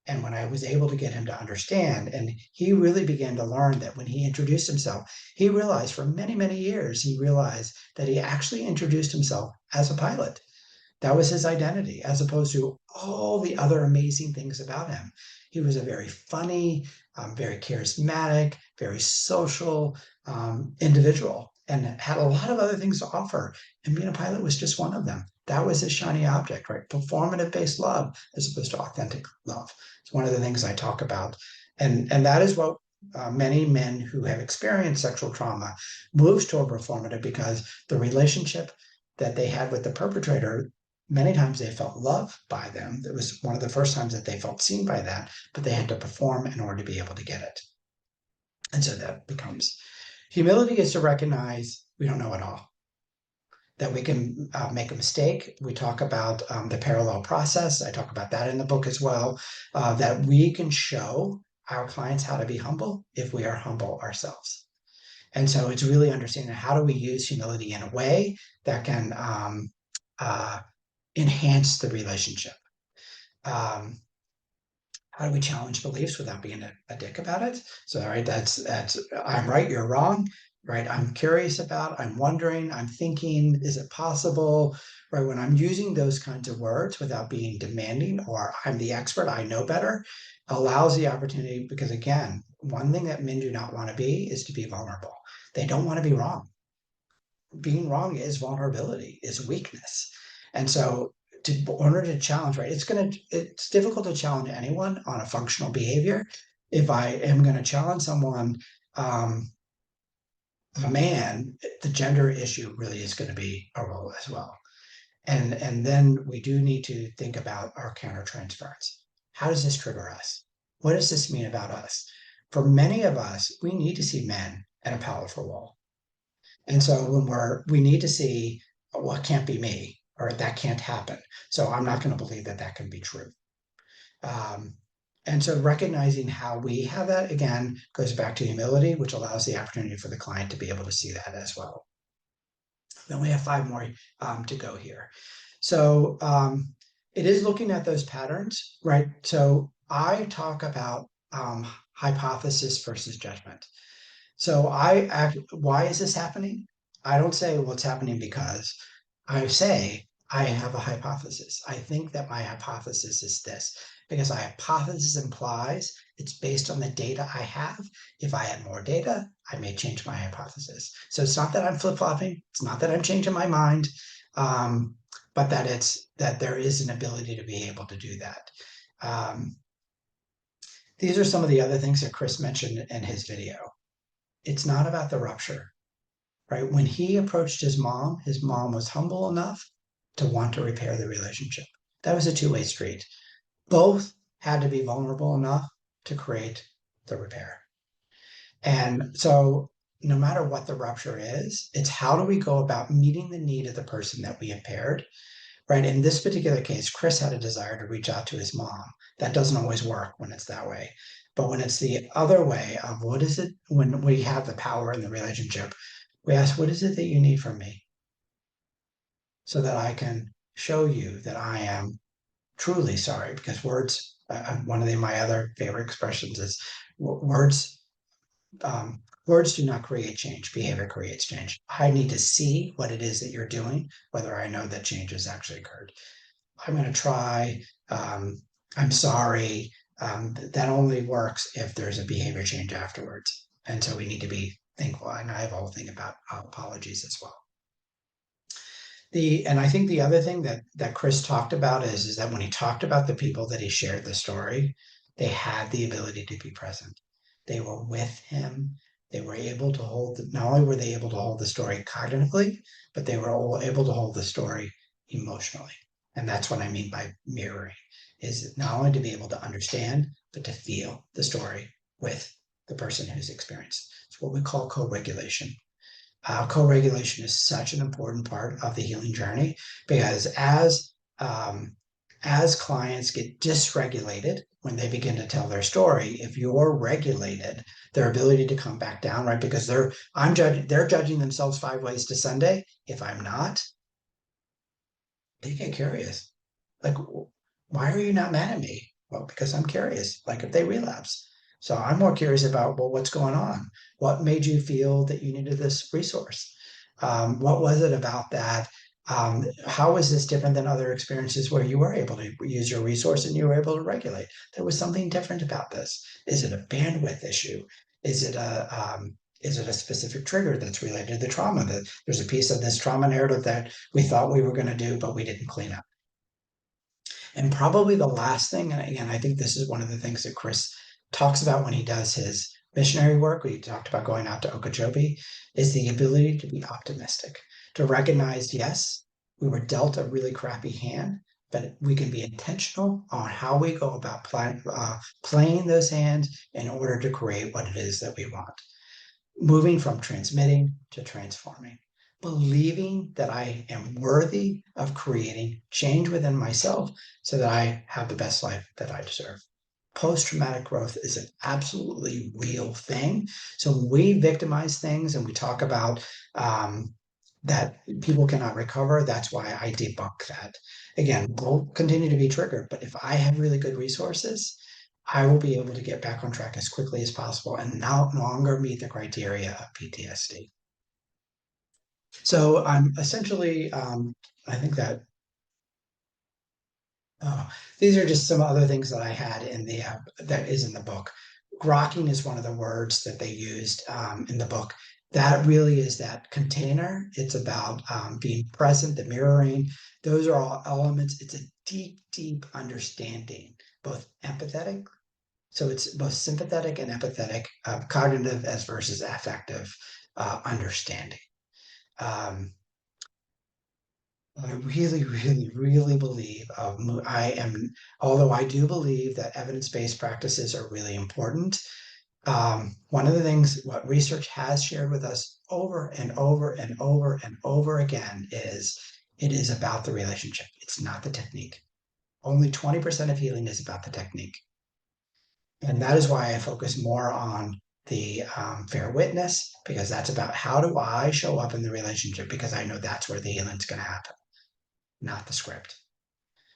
And when I was able to get him to understand, and he really began to learn that when he introduced himself, he realized for many, many years, he realized that he actually introduced himself as a pilot. That was his identity, as opposed to all the other amazing things about him. He was a very funny, very charismatic, very social individual, and had a lot of other things to offer. And being a pilot was just one of them. That was his shiny object, right? Performative based love as opposed to authentic love. It's one of the things I talk about. And that is what many men who have experienced sexual trauma moves toward performative, because the relationship that they had with the perpetrator, many times they felt loved by them. It was one of the first times that they felt seen by that, but they had to perform in order to be able to get it. And so that becomes humility, is to recognize we don't know it all, that we can make a mistake. We talk about the parallel process. I talk about that in the book as well, that we can show our clients how to be humble if we are humble ourselves. And so it's really understanding how do we use humility in a way that can enhance the relationship. How do we challenge beliefs without being a dick about it? So, all right, that's I'm right, you're wrong, right? I'm curious about, I'm wondering, I'm thinking, is it possible, right? When I'm using those kinds of words without being demanding or I'm the expert, I know better, allows the opportunity, because again, one thing that men do not want to be is to be vulnerable. They don't want to be wrong. Being wrong is vulnerability, is weakness. And so in order to challenge, right, it's difficult to challenge anyone on a functional behavior. If I am going to challenge someone, a man, the gender issue really is going to be a role as well. And then we do need to think about our countertransference. How does this trigger us? What does this mean about us? For many of us, we need to see men in a powerful role. And so when we need to see, well, it can't be me, or that can't happen. So I'm not going to believe that that can be true. Um, and so recognizing how we have that, again, goes back to humility, which allows the opportunity for the client to be able to see that as well. Then we have 5 more to go here. So it is looking at those patterns, right? So I talk about hypothesis versus judgment. So why is this happening? I don't say, well, it's happening because. I say, I have a hypothesis. I think that my hypothesis is this, because a hypothesis implies it's based on the data I have. If I had more data, I may change my hypothesis. So it's not that I'm flip-flopping. It's not that I'm changing my mind, but that there is an ability to be able to do that. These are some of the other things that Chris mentioned in his video. It's not about the rupture, right? When he approached his mom was humble enough to want to repair the relationship. That was a two-way street. Both had to be vulnerable enough to create the repair. And so no matter what the rupture is, it's how do we go about meeting the need of the person that we impaired, right? In this particular case, Chris had a desire to reach out to his mom. That doesn't always work when it's that way. But when it's the other way of what is it, when we have the power in the relationship, we ask, what is it that you need from me? So that I can show you that I am truly sorry, because words, one of my other favorite expressions is words, words do not create change, behavior creates change. I need to see what it is that you're doing, whether I know that change has actually occurred. I'm going to try, I'm sorry. That only works if there's a behavior change afterwards. And so we need to be thankful. And I have a whole thing about apologies as well. And I think the other thing that Chris talked about is that when he talked about the people that he shared the story, they had the ability to be present. They were with him. They were able to not only were they able to hold the story cognitively, but they were all able to hold the story emotionally. And that's what I mean by mirroring, is not only to be able to understand, but to feel the story with the person who's experienced. It's what we call co-regulation. Co-regulation is such an important part of the healing journey, because as as clients get dysregulated when they begin to tell their story, if you're regulated, their ability to come back down, right? Because they're judging themselves 5 ways to Sunday. If I'm not, they get curious. Like, why are you not mad at me? Well, because I'm curious. Like if they relapse. So I'm more curious about, well, what's going on? What made you feel that you needed this resource? What was it about that? How is this different than other experiences where you were able to use your resource and you were able to regulate? There was something different about this. Is it a bandwidth issue? Is it a specific trigger that's related to the trauma? That there's a piece of this trauma narrative that we thought we were going to do, but we didn't clean up. And probably the last thing, and again, I think this is one of the things that Chris talks about when he does his missionary work, when he talked about going out to Okeechobee, is the ability to be optimistic, to recognize, yes, we were dealt a really crappy hand, but we can be intentional on how we go about playing those hands in order to create what it is that we want. Moving from transmitting to transforming, believing that I am worthy of creating change within myself so that I have the best life that I deserve. Post-traumatic growth is an absolutely real thing. So when we victimize things and we talk about that people cannot recover, that's why I debunk that. Again, we'll continue to be triggered, but if I have really good resources, I will be able to get back on track as quickly as possible and no longer meet the criteria of PTSD. So I'm essentially, I think that these are just some other things that I had in the that is in the book. Grokking is one of the words that they used in the book. That really is that container. It's about being present, the mirroring. Those are all elements. It's a deep, deep understanding, both empathetic. So it's both sympathetic and empathetic, cognitive as versus affective understanding. Um, I really, really, really believe although I do believe that evidence-based practices are really important. One of the things what research has shared with us over and over and over and over again is it is about the relationship. It's not the technique. Only 20% of healing is about the technique. And that is why I focus more on the fair witness, because that's about how do I show up in the relationship, because I know that's where the healing's going to happen, not the script.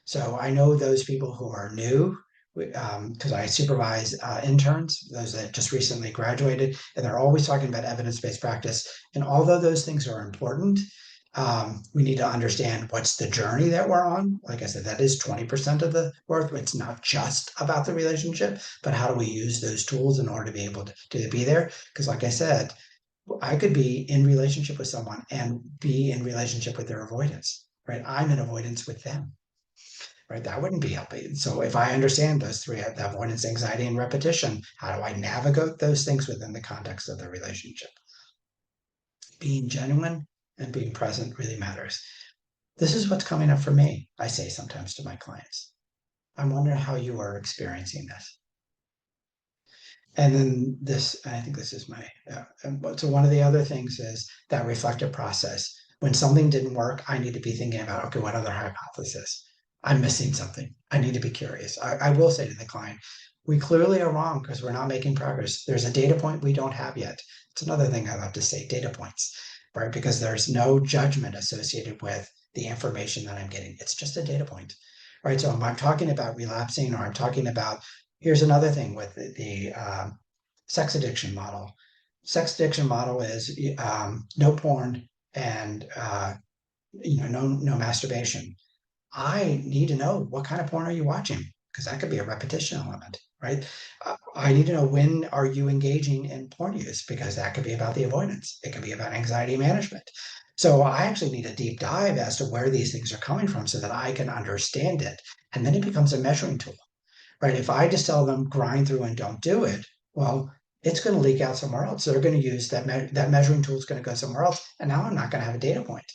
So I know those people who are new, because I supervise interns, those that just recently graduated, and they're always talking about evidence-based practice. And although those things are important, we need to understand what's the journey that we're on. Like I said, that is 20% of the work. It's not just about the relationship, but how do we use those tools in order to be able to be there? Because like I said, I could be in relationship with someone and be in relationship with their avoidance, right? I'm in avoidance with them, right? That wouldn't be helping. So if I understand those three, the avoidance, anxiety, and repetition, how do I navigate those things within the context of the relationship? Being genuine and being present really matters. This is what's coming up for me, I say sometimes to my clients. I'm wondering how you are experiencing this. And then I think this is my, so one of the other things is that reflective process. When something didn't work, I need to be thinking about, okay, what other hypothesis? I'm missing something. I need to be curious. I will say to the client, we clearly are wrong because we're not making progress. There's a data point we don't have yet. It's another thing I love to say, data points, right? Because there's no judgment associated with the information that I'm getting. It's just a data point, right? So if I'm talking about relapsing, or I'm talking about, here's another thing with the sex addiction model. Sex addiction model is no porn and no masturbation. I need to know, what kind of porn are you watching? Because that could be a repetition element, right? I need to know, when are you engaging in porn use? Because that could be about the avoidance. It could be about anxiety management. So I actually need a deep dive as to where these things are coming from so that I can understand it. And then it becomes a measuring tool, right? If I just tell them grind through and don't do it, well, it's going to leak out somewhere else. They're going to use that measuring tool is going to go somewhere else. And now I'm not going to have a data point.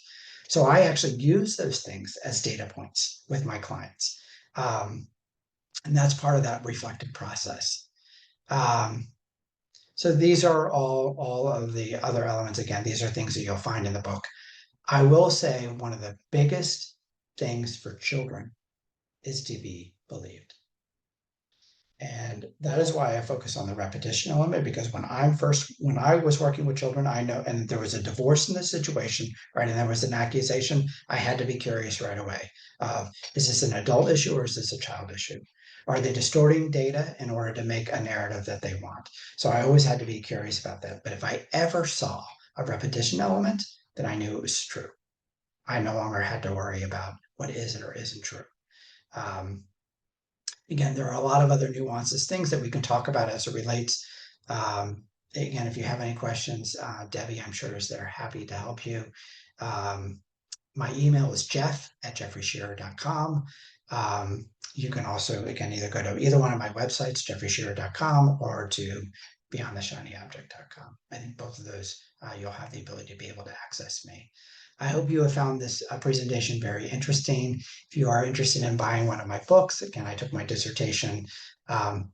So I actually use those things as data points with my clients. And that's part of that reflective process. So these are all of the other elements. Again, these are things that you'll find in the book. I will say one of the biggest things for children is to be believed. And that is why I focus on the repetition element, because when I was working with children, I know, and there was a divorce in this situation, right? And there was an accusation, I had to be curious right away of, is this an adult issue or is this a child issue? Are they distorting data in order to make a narrative that they want? So I always had to be curious about that. But if I ever saw a repetition element, then I knew it was true. I no longer had to worry about what is or isn't true. Um, Again, there are a lot of other nuances, things that we can talk about as it relates. Again, if you have any questions, Debbie, I'm sure is there, happy to help you. Um, my email is jeff@jeffreyshearer.com. You can also, again, either go to either one of my websites, jeffreyshearer.com, or to beyondtheshinyobject.com. I think both of those, you'll have the ability to be able to access me. I hope you have found this presentation very interesting. If you are interested in buying one of my books, again, I took my dissertation,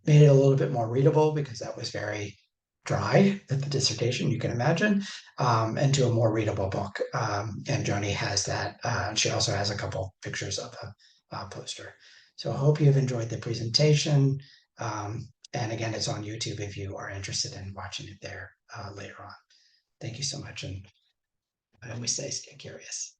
made it a little bit more readable because that was very dry, the dissertation, you can imagine, into a more readable book. And Joni has that. She also has a couple pictures of the poster. So I hope you've enjoyed the presentation. And again, it's on YouTube if you are interested in watching it there later on. Thank you so much. And I always say, stay curious.